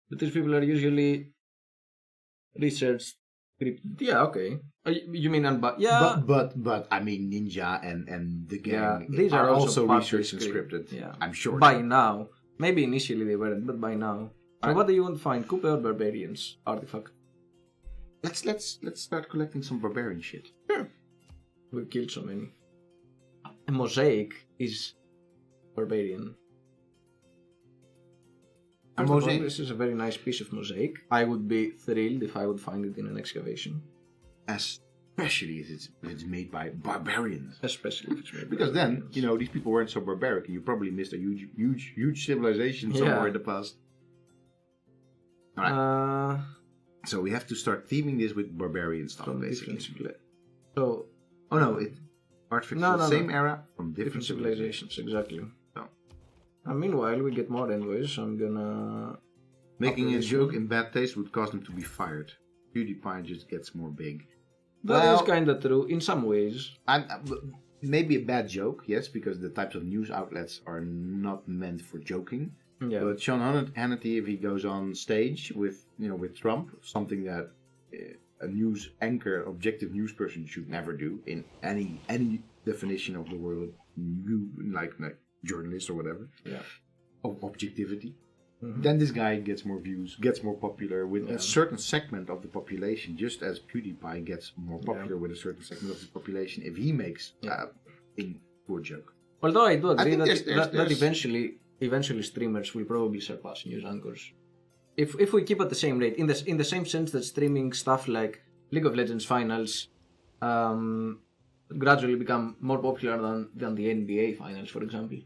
but these people are usually research scripted. Yeah, okay. You mean yeah. But I mean Ninja and the gang these are also partly researched and scripted. Yeah. I'm sure. By now. Maybe initially they weren't, but by now. So what do you want to find? Coupe or Barbarians artifact? Let's start collecting some barbarian shit. We've killed so many. A mosaic is Barbarian. A First of all, mosaic. this is a very nice piece of mosaic. I would be thrilled if I would find it in an excavation. Especially if it's made by barbarians. Especially if it's made by Because then, barbarians. these people weren't so barbaric, and you probably missed a huge civilization somewhere in the past. Alright. So we have to start theming this with barbarian stuff, From basically. different So, Oh no, artifacts No, of the no, same no. era from different different civilizations, exactly. So. And meanwhile, we get more anyways, so I'm gonna... Making a Operation. joke in bad taste would cause them to be fired. PewDiePie just gets more big. That Well- is kinda true, in some ways. Maybe a bad joke, yes, because the types of news outlets are not meant for joking. Yeah. But Sean Hannity, if he goes on stage with Trump, something that a news anchor, objective news person should never do in any definition of the word, like journalist or whatever, Yeah. of objectivity. Mhm. Then this guy gets more views, gets more popular with Yeah. a certain segment of the population, just as PewDiePie gets more popular with a certain segment of the population if he makes Yeah. a poor joke. Although I do agree think that there's- eventually streamers will probably surpass news anchors. If we keep at the same rate, in the same sense that streaming stuff like League of Legends finals gradually become more popular than the NBA finals, for example.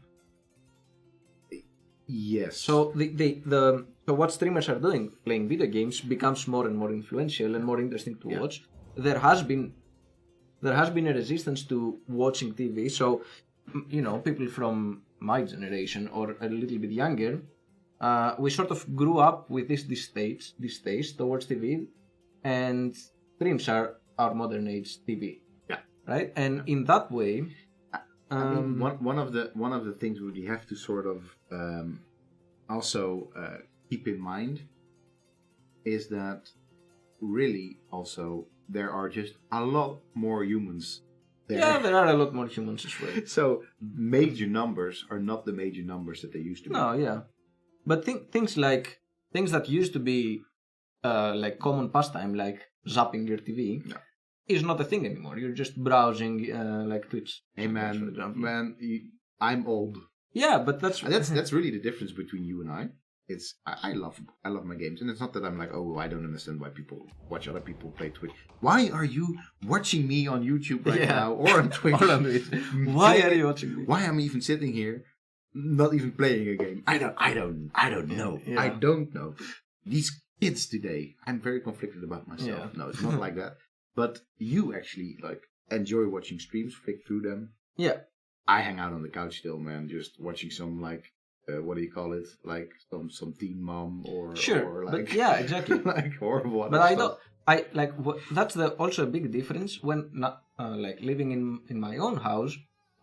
Yes. So so what streamers are doing, playing video games, becomes more and more influential and more interesting to watch. There has been a resistance to watching TV. So people from my generation or a little bit younger, we sort of grew up with this distaste towards TV, and streams are our modern age TV. Yeah. Right, and in that way. I mean, one of the things we have to sort of also keep in mind is that really also there are just a lot more humans there. Yeah, there are a lot more humans as well. So major numbers are not the major numbers that they used to be. No, yeah, but things that used to be like common pastime, like zapping your TV. Yeah. Is not a thing anymore. You're just browsing like Twitch. Hey for example. I'm old. Yeah, but that's That's really the difference between you and I. It's I love my games, and it's not that I'm like, oh, I don't understand why people watch other people play Twitch. Why are you watching me on YouTube right now or on Twitch? Or on Twitch. Why are you watching me? Why am I even sitting here, not even playing a game? I don't know. Yeah. I don't know. These kids today, I'm very conflicted about myself. Yeah. No, it's not like that. But you actually enjoy watching streams, flick through them. Yeah. I hang out on the couch still, man, just watching some what do you call it? Like some Teen Mom or Sure. or But yeah, exactly. like horrible. But other I stuff. don't. That's also a big difference when living in my own house.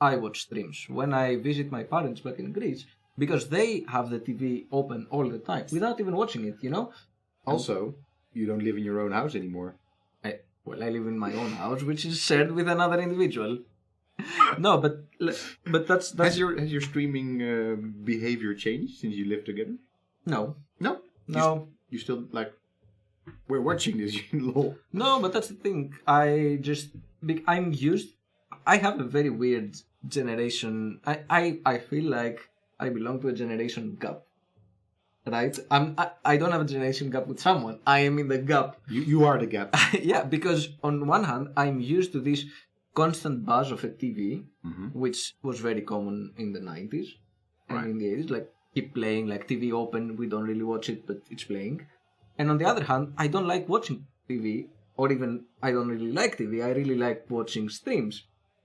I watch streams when I visit my parents back in Greece because they have the TV open all the time without even watching it. Also, you don't live in your own house anymore. I live in my own house, which is shared with another individual. No, but that's Has your streaming behavior changed since you live together? no. No. You still we're watching this. Lol. No, but that's the thing. I have a very weird generation. I feel like I belong to a generation gap. right? I don't have a generation gap with someone. I am in the gap. You are the gap. Yeah, because on one hand, I'm used to this constant buzz of a TV, which was very common in the 90s and in the 80s. Like, keep playing, like TV open, we don't really watch it, but it's playing. And on the other hand, I don't like watching TV, or even I don't really like TV. I really like watching streams.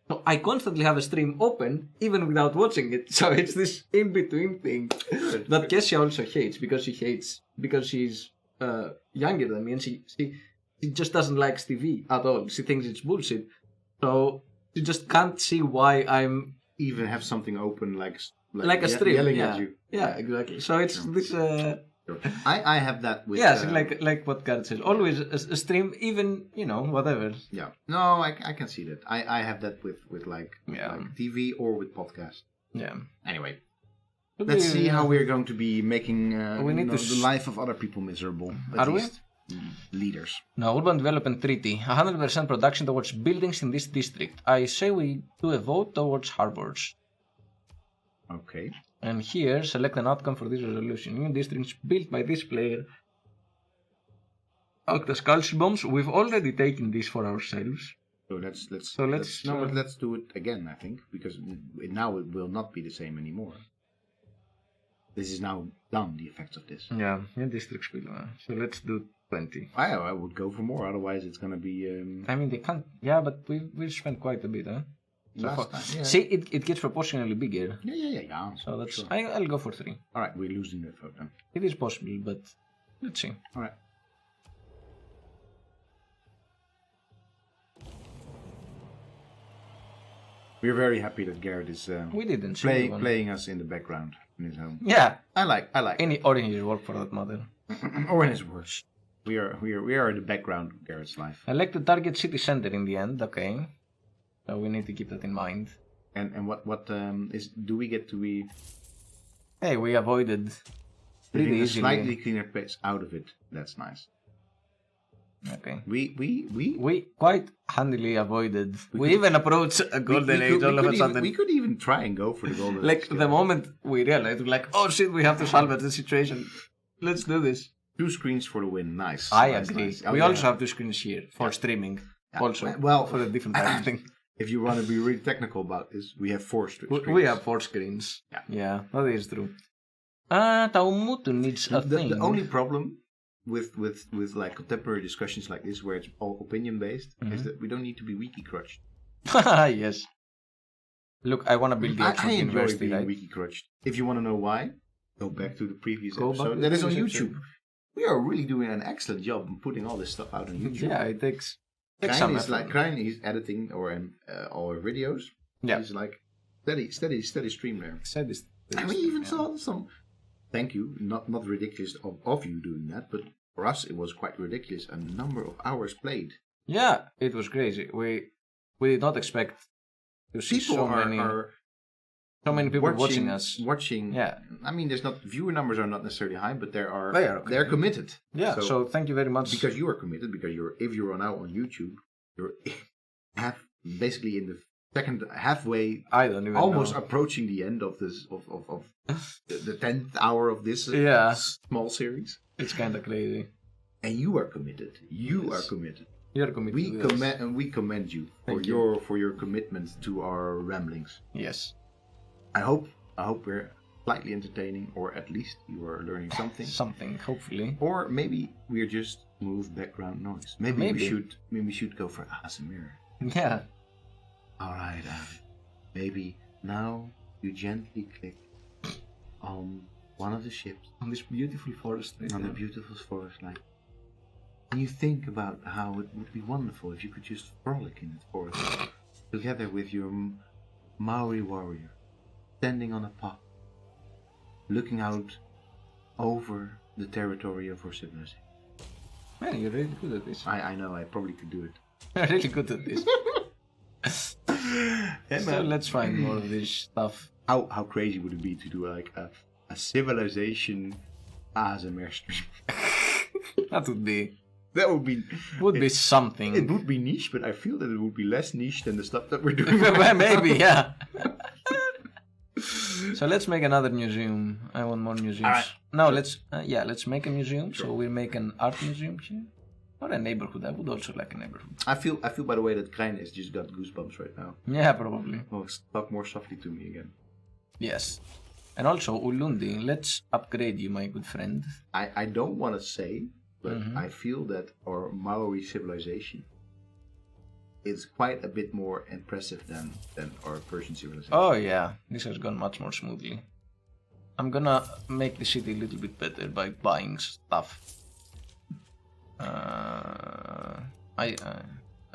So I constantly have a stream open, even without watching it. So it's this in-between thing that Kessia also hates, because she's younger than me, and she just doesn't like TV at all. She thinks it's bullshit. So she just can't see why I'm even have something open like a stream, yelling at you. Yeah, exactly. So it's this. Sure. I have that with. Yes, like what Garrett says. Always a stream, even whatever. Yeah. No, I can see that. I have that with like TV or with podcast. Yeah. Anyway, let's see how we're going to be making the life of other people miserable. Are we? Leaders. No, urban development treaty. 100% production towards buildings in this district. I say we do a vote towards harbors. Okay. And here, select an outcome for this resolution. New districts built by this player act as culture bombs. We've already taken this for ourselves. So let's do it again, I think, because now it will not be the same anymore. This is now done, the effects of this. Yeah, new districts will. So let's do 20. I would go for more, otherwise it's gonna be... I mean, they can't... Yeah, but we'll spend quite a bit, huh? Last time, yeah. See, it gets proportionally bigger. Yeah. So that's... Sure. I'll go for 3. Alright, we're losing that vote then. It is possible, but let's see. Alright. We're very happy that Garrett is we didn't playing us in the background in his home. Yeah. I like Or in his work, for that matter. Or in his work. We are in the background of Garrett's life. I like to target city center in the end, okay. So we need to keep that in mind. And what do we get to be? Hey, we avoided pretty a easily. Slightly cleaner pace out of it. That's nice. Okay. We quite handily avoided. We even approached a golden age all of a sudden. We could even try and go for the golden age. Like the moment we realized, we're like, oh shit, we have to salvage the situation. Let's do this. 2 screens for the win. Nice. I nice, agree. Nice. We also have 2 screens here for streaming. Also, well, for a different type of thing. If you want to be really technical about this, we have 4 screens. We have 4 screens. Yeah, that is true. Taumutu needs a thing. The only problem with like contemporary discussions like this, where it's all opinion based, is that we don't need to be wiki crutched. Yes. Look, I want to build the Oxford University, being right? wiki crutched. If you want to know why, go back to the previous episode. To that the is on previous YouTube. We are really doing an excellent job in putting all this stuff out on YouTube. Yeah, it takes some effort. Krijn is editing our videos. Yeah. He's like steady stream there. And we even saw some. Thank you. Not ridiculous of you doing that, but for us it was quite ridiculous. A number of hours played. Yeah, it was crazy. We did not expect to see so many people watching us. Yeah. I mean, viewer numbers are not necessarily high, but they're committed. Yeah. So thank you very much. Because you are committed. Because if you're now on YouTube, you're basically in the second halfway. I don't even almost know. Approaching the end of this of the 10th hour of this small series. It's kind of crazy. And you are committed. You are committed. You're committed. We commend you for your commitment to our ramblings. Yes. I hope we're slightly entertaining, or at least you are learning something. Something, hopefully. Or maybe we're just smooth background noise. Maybe we should go for Ymir. Yeah. All right. Maybe now you gently click on one of the ships on this beautiful forest. Right on the beautiful forest line. And you think about how it would be wonderful if you could just frolic in the forest together with your Maori warrior, standing on a pot, looking out over the territory of our civilization. Man, you're really good at this. I know, I probably could do it. You're really good at this. So let's find more of this stuff. How crazy would it be to do like a civilization ASMR stream? That would be something. It would be niche, but I feel that it would be less niche than the stuff that we're doing. Maybe, yeah. So let's make another museum. I want more museums. Alright. No, let's make a museum. Sure. So we'll make an art museum here. Or a neighborhood. I would also like a neighborhood. I feel by the way that Krijn has just got goosebumps right now. Yeah, probably. Oh, talk more softly to me again. Yes. And also, Ulundi, let's upgrade you, my good friend. I don't want to say, but I feel that our Maori civilization is quite a bit more impressive than our Persian civilization. Oh yeah, this has gone much more smoothly. I'm gonna make the city a little bit better by buying stuff. I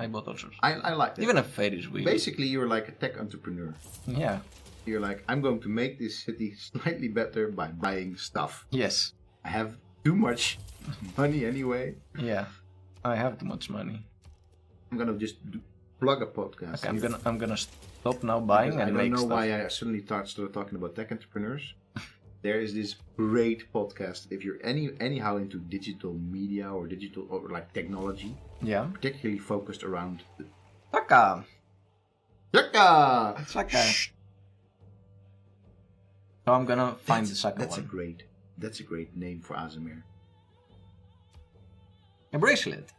bought all sorts. I like that. Even a Ferris wheel. Basically, you're like a tech entrepreneur. Yeah. You're like, I'm going to make this city slightly better by buying stuff. Yes. I have too much money anyway. Yeah. I have too much money. I'm gonna just plug a podcast. Okay, I'm gonna stop now buying because and make I don't know stuff. why I suddenly started talking about tech entrepreneurs. There is this great podcast. If you're anyhow into digital media or digital or like technology, Yeah. particularly focused around the Saka. Saka. Saka. So I'm gonna find the Saka That's one. That's a great name for Ymir. A bracelet.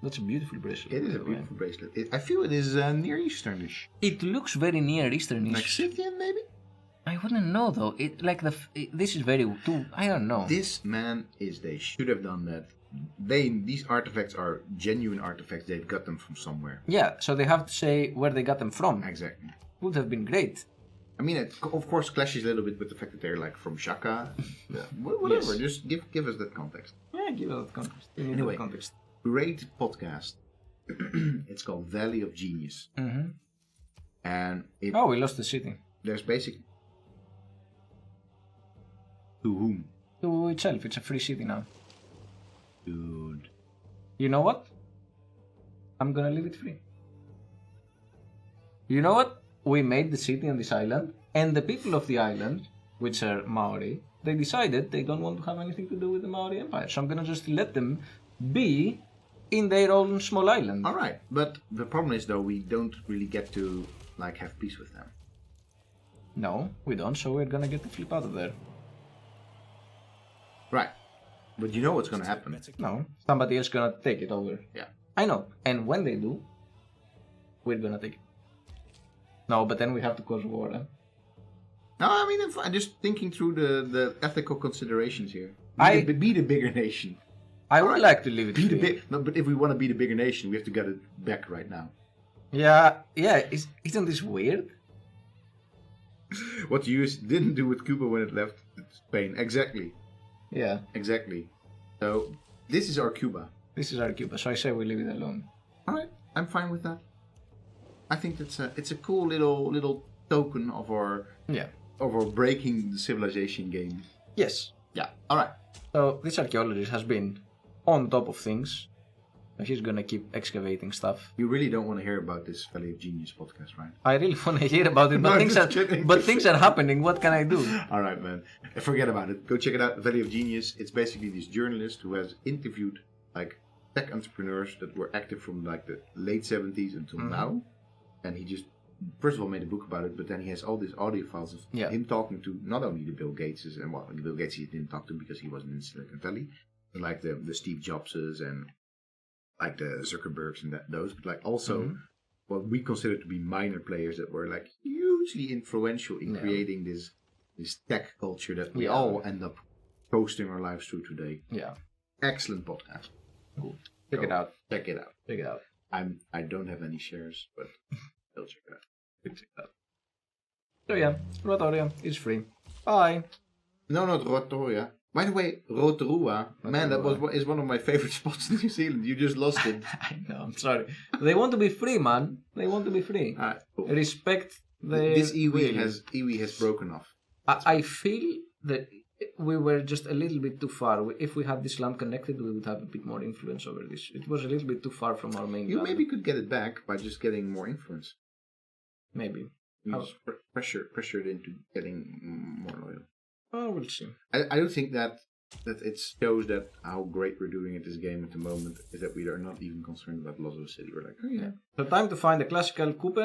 That's a beautiful bracelet. It is by a the way. beautiful bracelet. I feel it is Near Easternish. It looks very Near Easternish. Like Scythian, maybe? I wouldn't know though. This is very too. I don't know. This man they should have done that. These artifacts are genuine artifacts. They've got them from somewhere. Yeah, so they have to say where they got them from. Exactly. Would have been great. I mean, it of course clashes a little bit with the fact that they're like from Shaka. Yeah. Whatever. Yes. Just give us that context. Yeah, give it that context. We need Anyway. that context. Great podcast. It's called Valley of Genius, Mm-hmm. and Oh, we lost the city. there's basic. To whom? To itself, it's a free city now. Dude. You know what? I'm gonna leave it free. You know what? We made the city on this island, and the people of the island, which are Maori, they decided they don't want to have anything to do with the Maori Empire. So I'm gonna just let them be in their own small island. All right, but the problem is though we don't really get to like have peace with them. No, we don't, so we're gonna get the flip out of there. Right. But you know what's gonna happen? No, somebody else gonna take it over. Yeah. I know, and when they do, we're gonna take it. No, but then we have to cause war, huh? No, I mean I'm just thinking through the ethical considerations here. Be the bigger nation. I would like to leave it Be the free. big. No, but if we want to be the bigger nation, we have to get it back right now. Yeah, isn't this weird? What the US didn't do with Cuba when it left Spain. Exactly. Yeah, Exactly. So this is our Cuba. this is our Cuba, so I say we leave it alone. All right, I'm fine with that. I think it's a cool little token of our breaking the civilization game. Yes. Yeah. All right. So this archaeologist has been on top of things. And he's gonna keep excavating stuff. You really don't want to hear about this Valley of Genius podcast, right? I really want to hear about it, but No, I'm things just kidding. things are happening. What can I do? All right, man. Forget about it. Go check it out. Valley of Genius. It's basically this journalist who has interviewed like tech entrepreneurs that were active from like the late 70s until now, and he just first of all made a book about it, but then he has all these audio files of him talking to not only the Bill Gateses, and well, Bill Gates he didn't talk to because he wasn't in Silicon Valley, but like the Steve Jobses and like the Zuckerbergs and those, but like also what we consider to be minor players that were like hugely influential in creating this tech culture that we all end up posting our lives through today. Yeah. Excellent podcast. Cool. Check it out. Check it out. Check it out. I don't have any shares, but I'll check it out. Check it out. So yeah, Rotoria is free. Bye. No, not Rotorua. By the way, Rotorua, man, that is one of my favorite spots in New Zealand. You just lost it. I know, I'm sorry. They want to be free, man. They want to be free. Alright, cool. Respect the... This iwi has broken off. I feel that we were just a little bit too far. If we had this land connected, we would have a bit more influence over this. It was a little bit too far from our main You land. maybe could get it back by just getting more influence. Maybe. You just pressure it into getting more loyal. Oh, we'll see. I do think that it shows that how great we're doing at this game at the moment is that we are not even concerned about loss of a city. We're like, oh yeah. So time to find a classical coupe.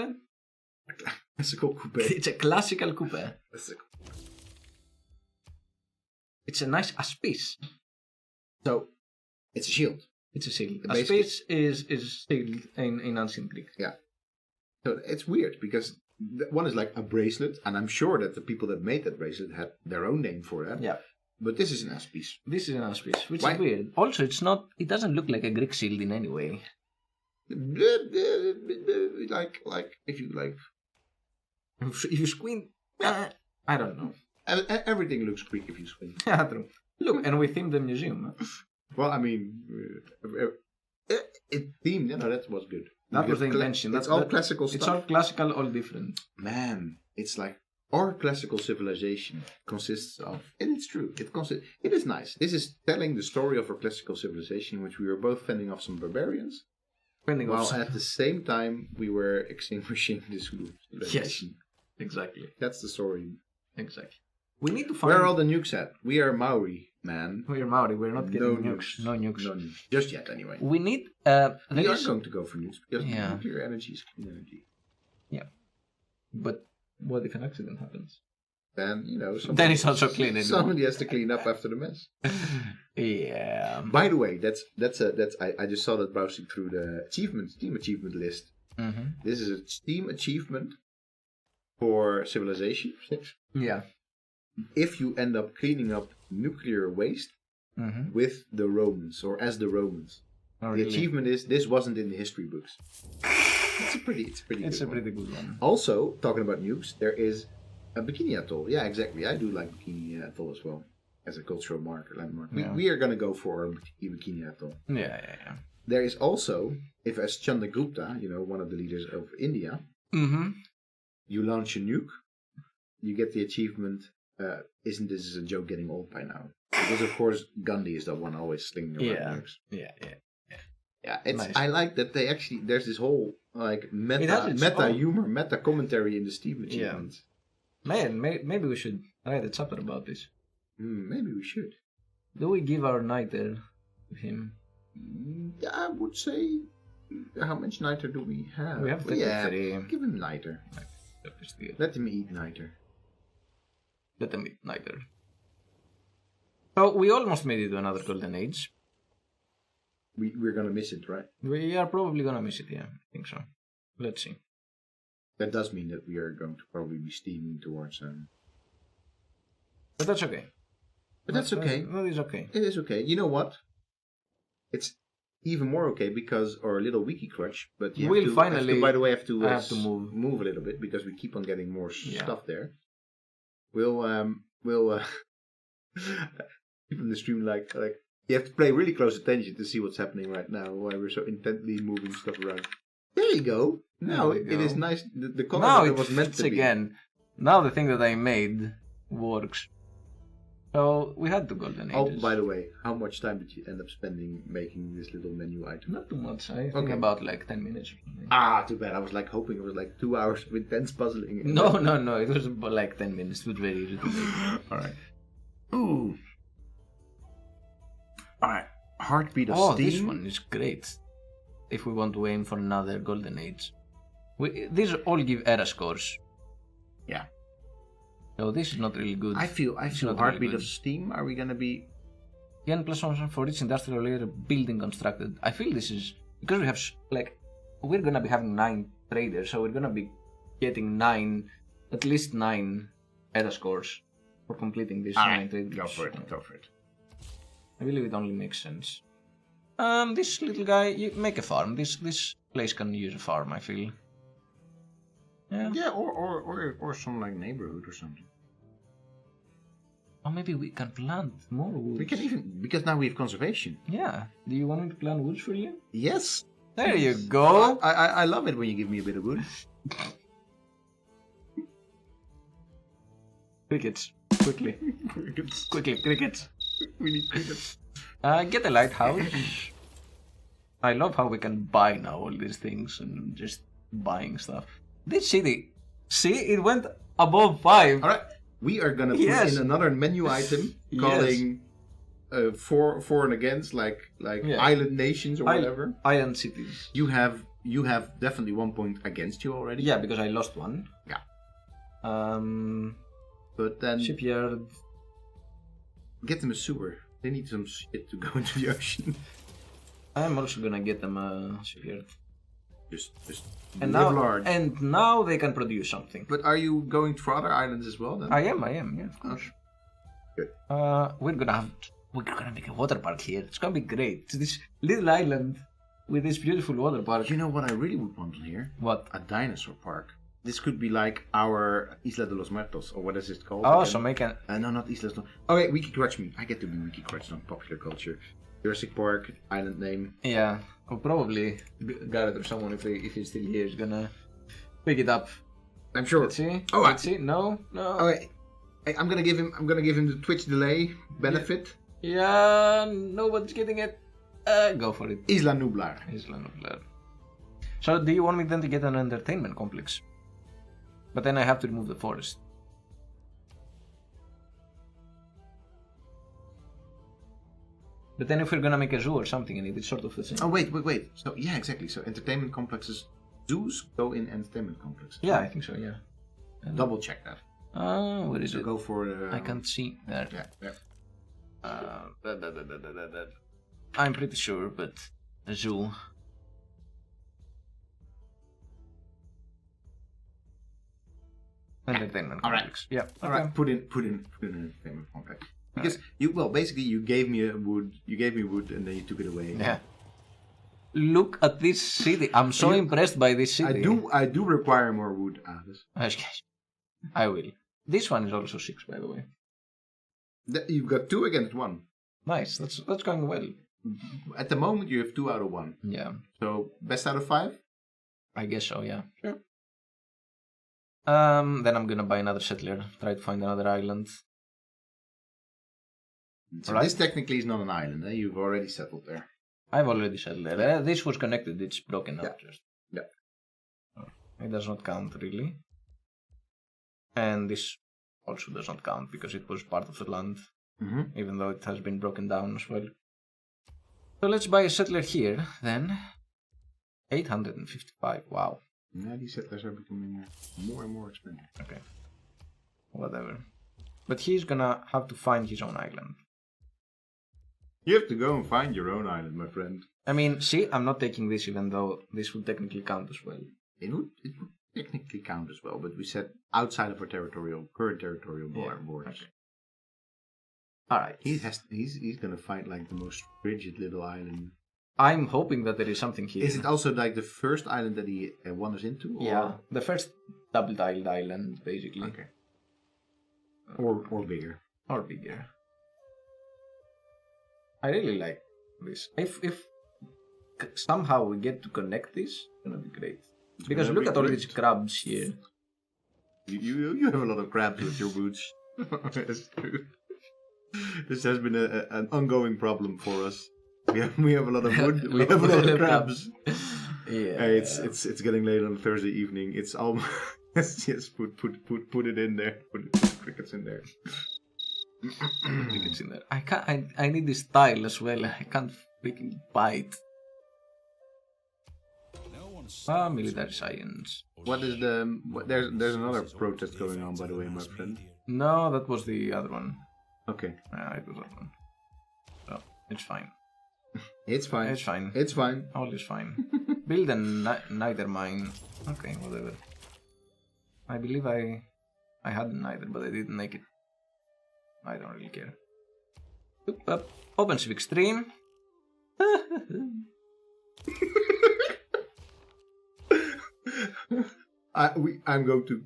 That's a cool coupe. It's a classical coupe. That's a It's a nice aspice. So it's a shield. It's a shield. Basically- Aspice is shield in ancient Greek. So it's weird because one is like a bracelet, and I'm sure that the people that made that bracelet had their own name for that. Yeah. But this is an aspice. This is an aspice, which Why- is weird. Also, it's not. It doesn't look like a Greek shield in any way. Like if you like, If you squint, I don't know. everything looks Greek if you squint. Yeah, true. Look, and we themed the museum. Well, I mean, it themed. That was good. That was Because the intention. It's all classical stuff. It's all classical, all different. Man, it's like our classical civilization consists of, and it's true. It is nice. This is telling the story of our classical civilization, in which we were both fending off some barbarians, while at the same time we were extinguishing this civilization. Exactly. That's the story. Exactly. We need to find. Where are all the nukes at? We are Maori, man. We're Maori. We're not getting nukes. No nukes. No nukes. Just yet, anyway. We need. We are there is- going to go for nukes because Yeah. nuclear energy is clean energy. But what if an accident happens? Then Then it's also clean anymore. Somebody has to clean up after the mess. Yeah. By the way, that's I just saw that browsing through the Steam achievement list. Mm-hmm. This is a Steam achievement for Civilization 6. Yeah. If you end up cleaning up nuclear waste Mm-hmm. with the Romans or as the Romans. Oh, The really? achievement is this wasn't in the history books. It's a pretty It's good a one. pretty good one. Also, talking about nukes, there is a Bikini Atoll. Yeah, exactly. I do like Bikini Atoll as well as a cultural landmark. Yeah. We are going to go for our Bikini Atoll. Yeah. There is also, if as Chandragupta, one of the leaders of India, Mm-hmm. you launch a nuke, you get the achievement, isn't this a joke getting old by now? Because of course Gandhi is the one always slinging around Yeah. nukes. Yeah. Yeah, it's. Nice. I like that they actually, there's this whole like It has its meta own- humor, meta commentary in the Steam achievements. Man, maybe we should write a chapter about this. Maybe we should. Do we give our niter to him? Yeah, I would say, how much niter do we have? We have Yeah, 33. give him niter. Let him eat niter. Let them eat niter. So we almost made it to another golden age. We're gonna miss it, right? We are probably gonna miss it, yeah. I think so. Let's see. That does mean that we are going to probably be steaming towards. But that's okay. But that's okay. That is okay. It is okay. You know what? It's even more okay because our little wiki clutch. But you We'll have to, finally- by the way, I have to move a little bit because we keep on getting more Yeah. stuff there. We'll keep in the stream like you have to pay really close attention to see what's happening right now while we're so intently moving stuff around. There you go. Now There we it is go. nice. The color Now that it it was meant fits to be. again. Now the thing that I made works. So we had the golden Oh, ages. by the way, how much time did you end up spending making this little menu item? Not too much. I think Okay. about like 10 minutes or something. Ah, too bad. I was like hoping it was like 2 hours of intense puzzling. No. It was about like 10 minutes. It was very easy to make. Alright. Ooh. Alright. Heartbeat of Oh, Steam. this one is great. If we want to aim for another golden age. These all give era scores. Yeah. So this is not really good. I feel not really Heartbeat good. of Steam. Are we gonna be? Again, +1 for each industrial layer building constructed. I feel this is because we have we're gonna be having 9 traders, so we're gonna be getting at least 9 era scores for completing these 9 traders. Go for it. I believe it only makes sense. This little guy, you make a farm. This place can use a farm, I feel. Yeah. Yeah, or some like neighborhood or something. Or maybe we can plant more woods. We can even because now we have conservation. Yeah. Do you want me to plant woods for you? Yes. There you go. I love it when you give me a bit of wood. Crickets. Quickly. Quickly, crickets. We need crickets. Get a lighthouse. I love how we can buy now all these things and just buying stuff. This city, see, it went above 5. All right, we are gonna put Yes. in another menu item Yes. calling for and against, like Yeah. island nations or whatever. Island cities. You have definitely 1 point against you already. Yeah, because I lost one. Yeah. Um, But then shipyard. Get them a sewer. They need some shit to go into the ocean. I'm also gonna get them a shipyard. Just And live now, large. and now they can produce something. But are you going for other islands as well then? I am, yeah, of course. Good. We're gonna make a water park here. It's gonna be great. It's this little island with this beautiful water park. You know what I really would want on here? What? A dinosaur park. This could be like our Isla de los Muertos, or what is it called? Oh, again? so make an... No, not Isla de los... Oh wait, Wiki corrects me. I get to be Wiki corrects, not popular culture. Jurassic Park, island name. Yeah, well, probably Garrett or someone, if he's still here, is gonna pick it up. I'm sure. Let's see. Oh, Let's see. No. Oh wait. I'm gonna give him the Twitch delay benefit. Yeah, nobody's getting it. Go for it. Isla Nublar. Isla Nublar. So, do you want me then to get an entertainment complex? But then I have to remove the forest. But then if we're gonna make a zoo or something in it, it's sort of the same. Oh wait. So yeah, exactly. So entertainment complexes, zoos go in entertainment complexes. Yeah, I think so. Yeah. Double check that. What is So it? go for. I can't see there. Yeah. I'm pretty sure, but a zoo. Entertainment All right. complex. Yeah. All right. Put in entertainment complex. Because Right. basically you gave me wood, and then you took it away. Yeah. Look at this city. I'm so impressed by this city. I do require more wood. I will. This one is also 6, by the way. You've got 2 against 1. Nice. That's going well. At the moment, you have 2 out of 1. Yeah. So best out of 5. I guess so. Yeah. Sure. Then I'm gonna buy another settler. Try to find another island. So Right. this technically is not an island. You've already settled there. I've already settled there. This was connected. It's broken now. Just. Yeah. It does not count really. And this also does not count because it was part of the land, even though it has been broken down as well. So let's buy a settler here then. 855. Wow. Yeah, these settlers are becoming more and more expensive. Okay. Whatever. But he's gonna have to find his own island. You have to go and find your own island, my friend. I mean, see, I'm not taking this even though this would technically count as well. It would technically count as well, but we said outside of our current territorial borders. Okay. Alright. He's gonna find like the most frigid little island. I'm hoping that there is something here. Is it also like the first island that he wanders into? Or? Yeah, the first double-tiled island, basically. Okay. Or bigger. Or bigger. I really like this. If somehow we get to connect this, it's gonna be great. Because look at all these crabs here. You have a lot of crabs with your boots. That's true. This has been an ongoing problem for us. We have a lot of wood. We have a lot of crabs. Yeah. It's getting late on a Thursday evening. It's almost just put it in there. Put crickets in there. Crickets in there. I need this tile as well. I can't freaking bite. Military science. What is there's another protest going on, by the way, my friend. No, that was the other one. Okay. It was that one. So it's fine. It's fine. It's fine. It's fine. All is fine. Build a nether mine. Okay, whatever. I believe I had a nether, but I didn't make it. I don't really care. Up. OpenSpeak stream. I'm going to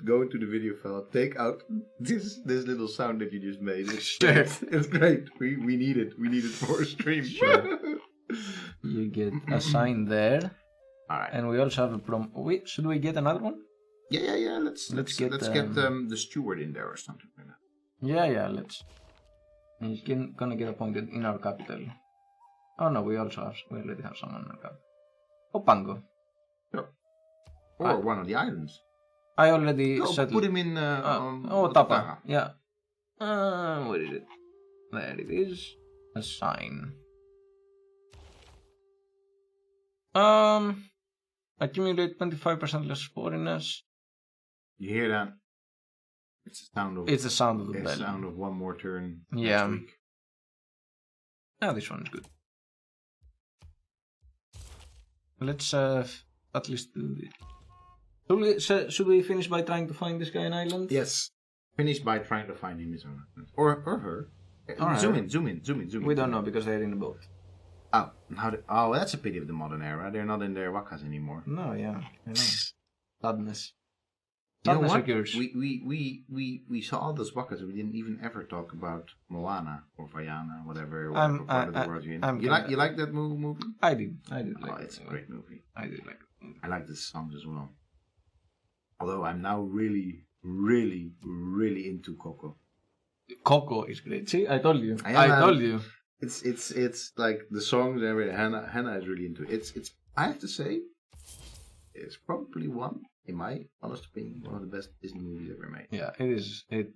go into the video file, take out this little sound that you just made. It's great. We need it. We need it for a stream. Sure. You get a sign there. Alright. And we also have a should we get another one? Yeah. Let's get the steward in there or something like that. Yeah, let's. He's gonna get appointed in our capital. Oh no, we already have someone in our capital. Opango. Sure. Or one of the islands. I already settled. Put him in Tapa. Yeah. Where is it? There it is. A sign. Accumulate 25% less foreigners. You hear that? It's the sound of. It's the sound of the the bell. sound of one more turn. Yeah. Next week. Oh, this one is good. Let's at least do this. Should we finish by trying to find this guy an island? Yes. Finish by trying to find him his own island. Or her. Zoom in. We don't know because they're in a boat. Oh, that's a pity of the modern era. They're not in their wakas anymore. No, yeah, I know. Sadness. You know Sadness what? occurs. We saw all those wakas. We didn't even ever talk about Moana or Vaiana, whatever part of the world you're in. You like that movie? I did like it. It's a great movie. I did like it. I like the songs as well. Although I'm now really, really, really into Coco. Coco is great. See, I told you. I told you. It's like the songs and everything. Hannah is really into it. It's I have to say, it's probably in my honest opinion, one of the best Disney movies ever made. Yeah, it is. It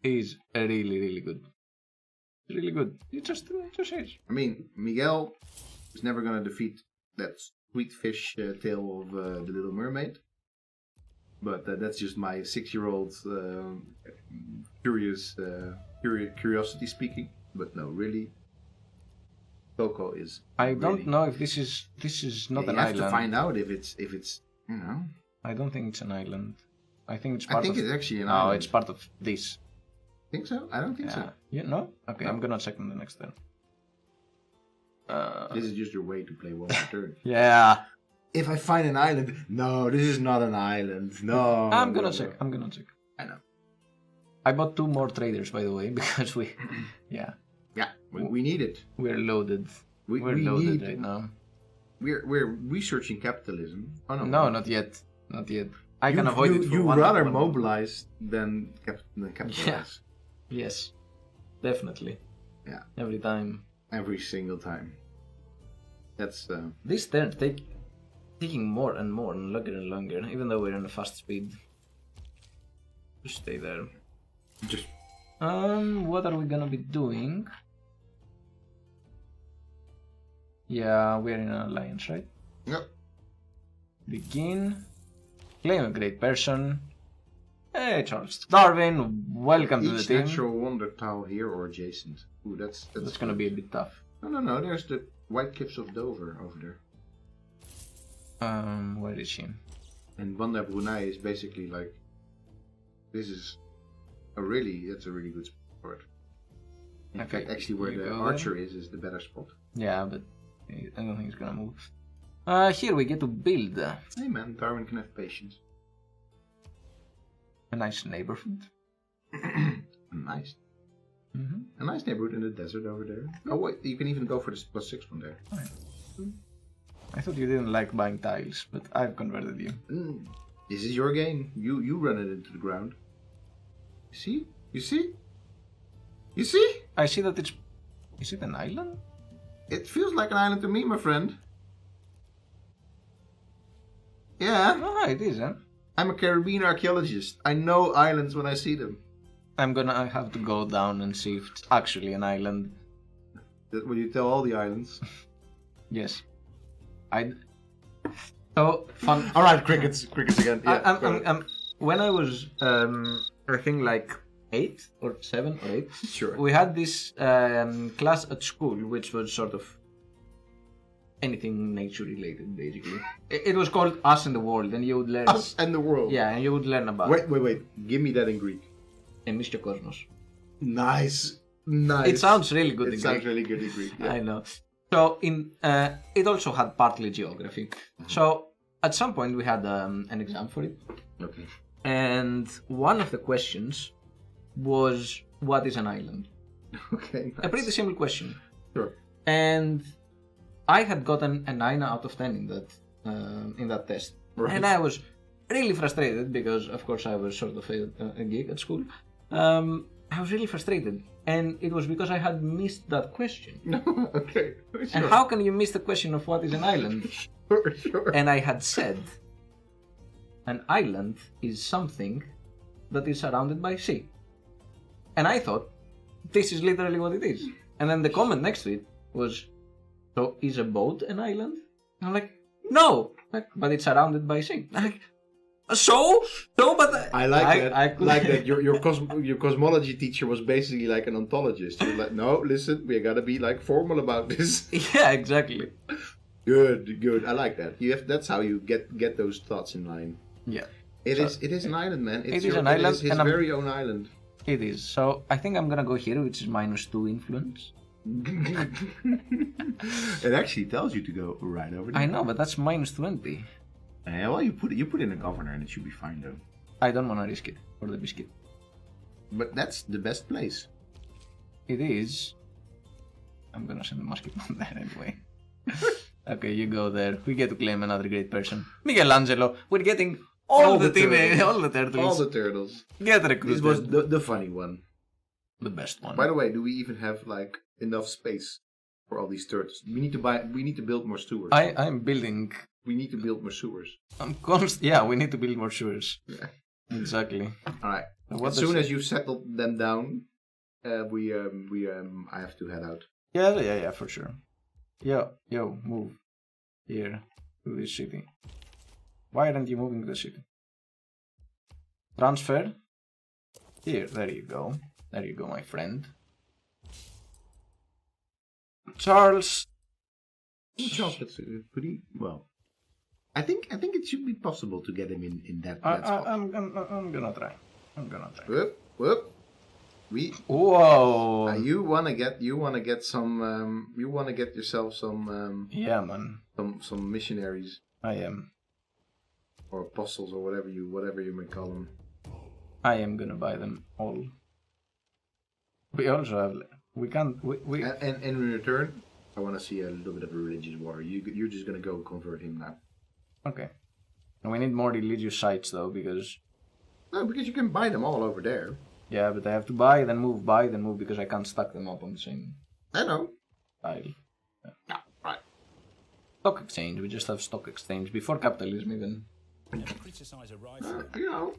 is really, really good. It's really good. It just is. I mean, Miguel is never gonna defeat that sweet fish tale of the Little Mermaid. But that's just my 6-year-old curiosity speaking. But no, really, Coco is. I don't know if this is not an you have island. to find out if it's you know. I don't think it's an island. I think it's I part think of. it's actually an No, island. it's part of this. Think so? I don't think so. Yeah. No. Okay, No. I'm gonna check on the next turn. This is just your way to play one more turn. Yeah. If I find an island, no, this is not an island. No. I'm gonna check. I know. I bought 2 more traders, by the way, because Yeah, we need it. we're loaded. We're we loaded need. right now. We're researching capitalism. Oh no. No, not yet. Not yet. I can avoid it for You one. rather one- mobilize than capitalize. Yes, definitely. Yeah. Every time. Every single time. That's This turn taking more and longer, even though we're on a fast speed. Just stay there. just What are we gonna be doing? Yeah, we're in an alliance, right? yep. Begin. Claim a great person. Hey, Charles Darwin, welcome to the Each team. natural wonder tile here or adjacent. Ooh, that's gonna be a bit tough. No. There's the White Cliffs of Dover over there. Where is she? And Banda Brunei is basically like. That's a really good spot. In Okay, fact, actually, where you the go archer is the better spot. Yeah, but I don't think it's gonna move. Here we get to build Hey man, Darwin can have patience. a nice neighborhood. Nice. Mm-hmm. A nice neighborhood in the desert over there. Oh wait, you can even go for the +6 one there. I thought you didn't like buying tiles, but I've converted you. This is your game. You run it into the ground. You see? I see that it's... Is it an island? It feels like an island to me, my friend. Yeah, Ah, it is, huh? I'm a Caribbean archaeologist. I know islands when I see them. I'm gonna have to go down and see if it's actually an island. That will you tell all the islands? Yes. So, fun... All right, crickets again. when I was, I think like 8 or 7 or 8, Sure. we had this class at school which was sort of anything nature related, basically. It was called Us and the World, and you would learn. Us and the world. Yeah, and you would learn about. Wait. Give me that in Greek. Mr. Cosmos. Nice. It sounds really good. It sounds really good in Greek. Yeah. I know. So it also had partly geography. So at some point we had an exam for it, Okay. and one of the questions was, "What is an island?" Okay. A pretty simple question. Sure. And I had gotten a 9 out of 10 in that test, Right. and I was really frustrated because, of course, I was sort of a geek at school. I was really frustrated, and it was because I had missed that question. No. Okay. Sure. And how can you miss the question of what is an island? Sure. And I had said, an island is something that is surrounded by sea. And I thought, this is literally what it is. And then the comment next to it was, so is a boat an island? And I'm like, no, but it's surrounded by sea. I'm like, But I like that. I like that. Your cosmology teacher was basically like an ontologist. You're like, no, listen, we gotta be like formal about this. Yeah, exactly. Good. I like that. That's how you get those thoughts in line. Yeah. It is an island, man. It is an island. It is his very own island. It is. So I think I'm gonna go here, which is -2 influence. It actually tells you to go right over there. I know, but that's -20. Yeah, well, you put in a governor and it should be fine though. I don't wanna risk it for the biscuit. But that's the best place. It is. I'm gonna send the musket on there anyway. Okay, you go there. We get to claim another great person. Michelangelo. We're getting all the team, all the turtles. All the turtles. Get recruited. This was the funny one. The best one. By the way, do we even have like enough space for all these turtles? We need to build more sewers. I'm building. We need to build more sewers. Yeah, we need to build more sewers. Yeah. Exactly. All right. As soon as you've settled them down, I have to head out. Yeah, for sure. Yo, move here to this city. Why aren't you moving to the city? Transfer. Here, there you go. There you go, my friend. Charles. Charles, that's pretty well. I think it should be possible to get him in that spot. I'm gonna try. Whoop. Whoa. You wanna get yourself some yeah, man. Some missionaries. I am. Or apostles or whatever you may call them. I am gonna buy them all. We also have. We can't. We. And in return, I want to see a little bit of a religious war. You're just gonna go convert him now. Okay. And we need more religious sites though, because. No, because you can buy them all over there. Yeah, but I have to buy, then move, because I can't stack them up on the same. I know. Tile. Yeah, right. Stock exchange. We just have stock exchange before capitalism even. Criticize a rifle. You know.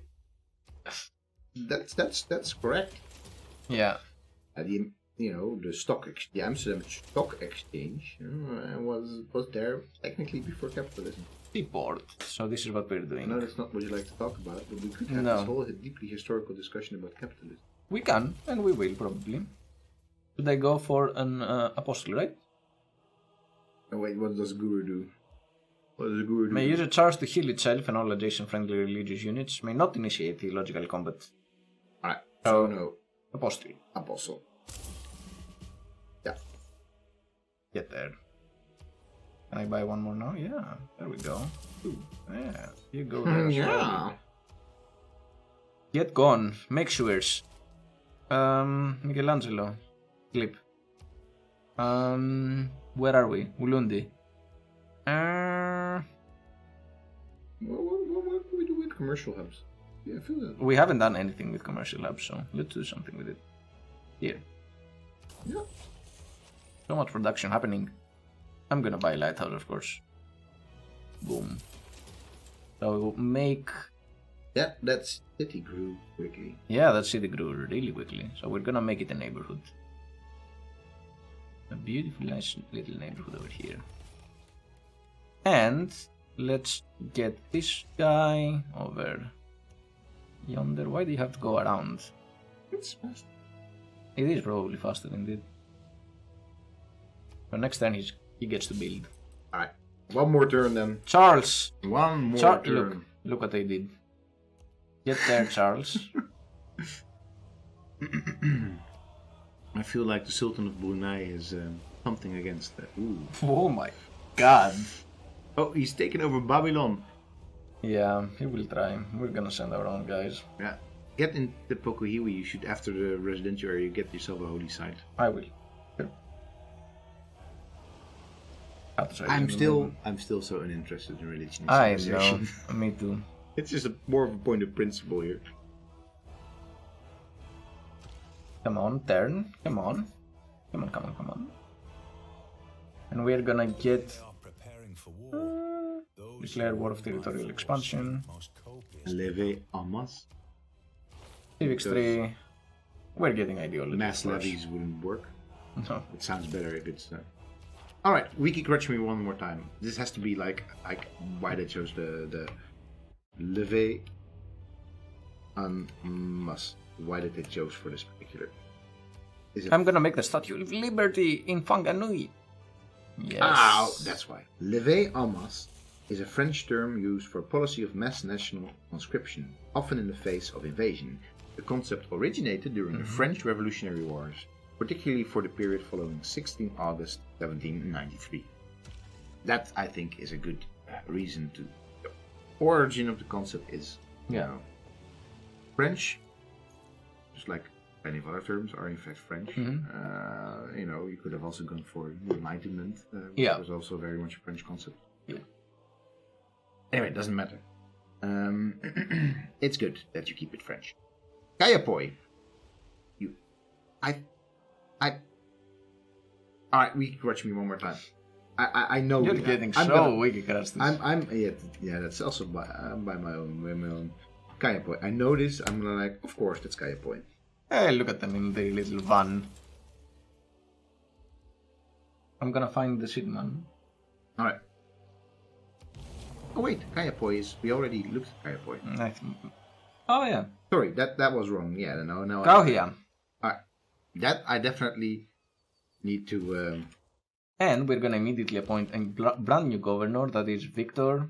That's correct. Yeah. The Amsterdam Stock Exchange was there technically before capitalism. Seaport. So this is what we're doing. No, that's not what you like to talk about, but we could have this whole deeply historical discussion about capitalism. We can, and we will probably. Should I go for an apostle, right? Oh, wait, what does Guru do? What does the Guru do? May use a charge to heal itself and all adjacent friendly religious units. May not initiate theological combat. Alright, so no. Apostle. Apostle. Yeah. Get there. Can I buy one more now? Yeah, there we go. Ooh, yeah, you go there as well. Get gone. Make sewers. Michelangelo. Clip. Where are we? Ulundi. What do we do with commercial hubs? Yeah, I feel that. We haven't done anything with commercial hubs, so let's do something with it. Here. Yeah. So much production happening. I'm gonna buy a lighthouse, of course. Boom. So make. Yeah, that city grew quickly. Yeah, that city grew really quickly. So we're gonna make it a neighborhood. A beautiful, nice little neighborhood over here. And let's get this guy over yonder. Why do you have to go around? It's fast. It is probably faster indeed. So next turn he gets to build. Alright. One more turn then. Charles! One more turn. Look what I did. Get there, Charles. I feel like the Sultan of Brunei is something against that. Ooh. Oh my god. Oh, he's taking over Babylon. Yeah, he will try. We're gonna send our own guys. Yeah. Get into Pokohiwi. You should, after the residential area, get yourself a holy site. I will. Sure. I'm still so uninterested in religion. I know. Me too. It's just more of a point of principle here. Come on, turn. Come on. Come on. And we're gonna get... declare war of territorial expansion. Levy en masse. Civics 3. We're getting ideology. Mass levies wouldn't work. No. It sounds better if it's... Alright, Wiki correct me one more time. This has to be like why they chose the Levé en masse. Why did they choose for this particular? Is it... I'm gonna make the Statue of Liberty in Whanganui. Yes. Ah, that's why. Levé en masse is a French term used for a policy of mass national conscription, often in the face of invasion. The concept originated during the French Revolutionary Wars, particularly for the period following 16 August 1793. That, I think, is a good reason to... The origin of the concept is, you know, French, just like many of other terms, are in fact French. You know, you could have also gone for Enlightenment. It was also very much a French concept. Yeah. Anyway, it doesn't matter. It's good that you keep it French. Kayapoi. Alright, watch me one more time. I know You're getting so weak across this. Yeah, that's also by my own. Kayapoi. I know this. I'm gonna like, of course, that's Kayapoi. Hey, look at them in their little van. I'm gonna find the shit man. Alright. Oh wait, Kayapoi is... We already looked at Kayapoi. Oh yeah. Sorry, that was wrong. Yeah, no. Kauhia. Alright. That I definitely need to... And we're gonna immediately appoint a brand new governor, that is Victor,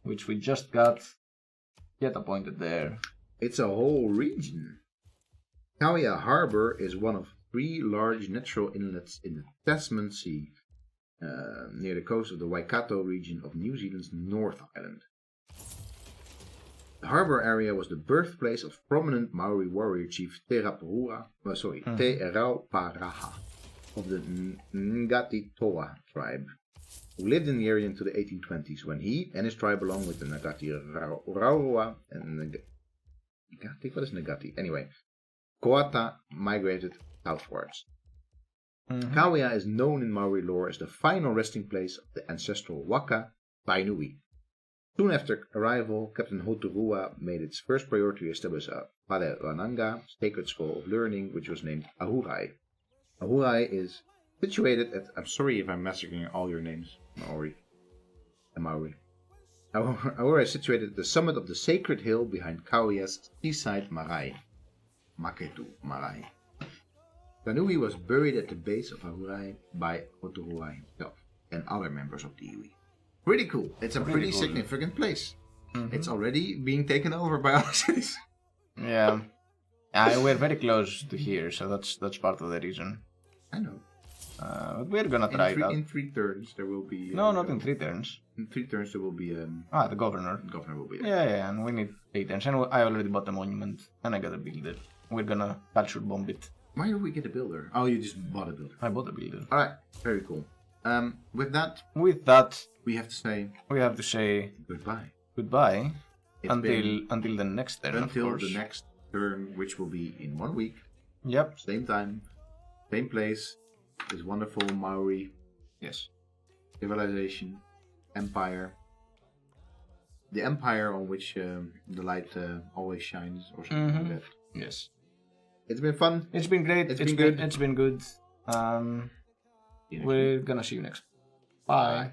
which we just got get appointed there. It's a whole region. Kauhia Harbor is one of 3 large natural inlets in the Tasman Sea, near the coast of the Waikato region of New Zealand's North Island. The harbor area was the birthplace of prominent Maori warrior chief Te Rauparaha of the Ngati Toa tribe, who lived in the area until the 1820s, when he and his tribe, along with the Ngati Raurua and Ngati, what is Ngati? Anyway, Koata, migrated southwards. Kauhia is known in Maori lore as the final resting place of the ancestral Waka Tainui. Soon after arrival, Captain Hoturua made its first priority to establish a Palewananga, sacred school of learning, which was named Ahurai. Ahurai is situated at... I'm sorry if I'm massacring all your names, Maori. Ahurai is situated at the summit of the sacred hill behind Kauhia's seaside marae. Maketu Marae. Tainui was buried at the base of Ahurai by Hoturua himself and other members of the iwi. Pretty cool. It's a pretty cool, significant place. It's already being taken over by other cities. Yeah. We're very close to here, so that's part of the reason. I know. We're gonna try it out. In 3 turns there will be... no, not in 3 turns. In 3 turns there will be... the governor. The governor will be... Yeah, and we need 8 turns. And I already bought the monument, and I gotta build it. We're gonna culture bomb it. Why did we get a builder? Oh, you just bought a builder. I bought a builder. Alright, very cool. With that, we have to say goodbye. Goodbye. Until the next turn. Until the next turn, which will be in 1 week. Yep. Same time, same place. This wonderful Maori civilization, empire. The empire on which the light always shines, or something like that. Yes. It's been fun. It's been great. It's been good. It's been good. We're gonna see you next. Bye.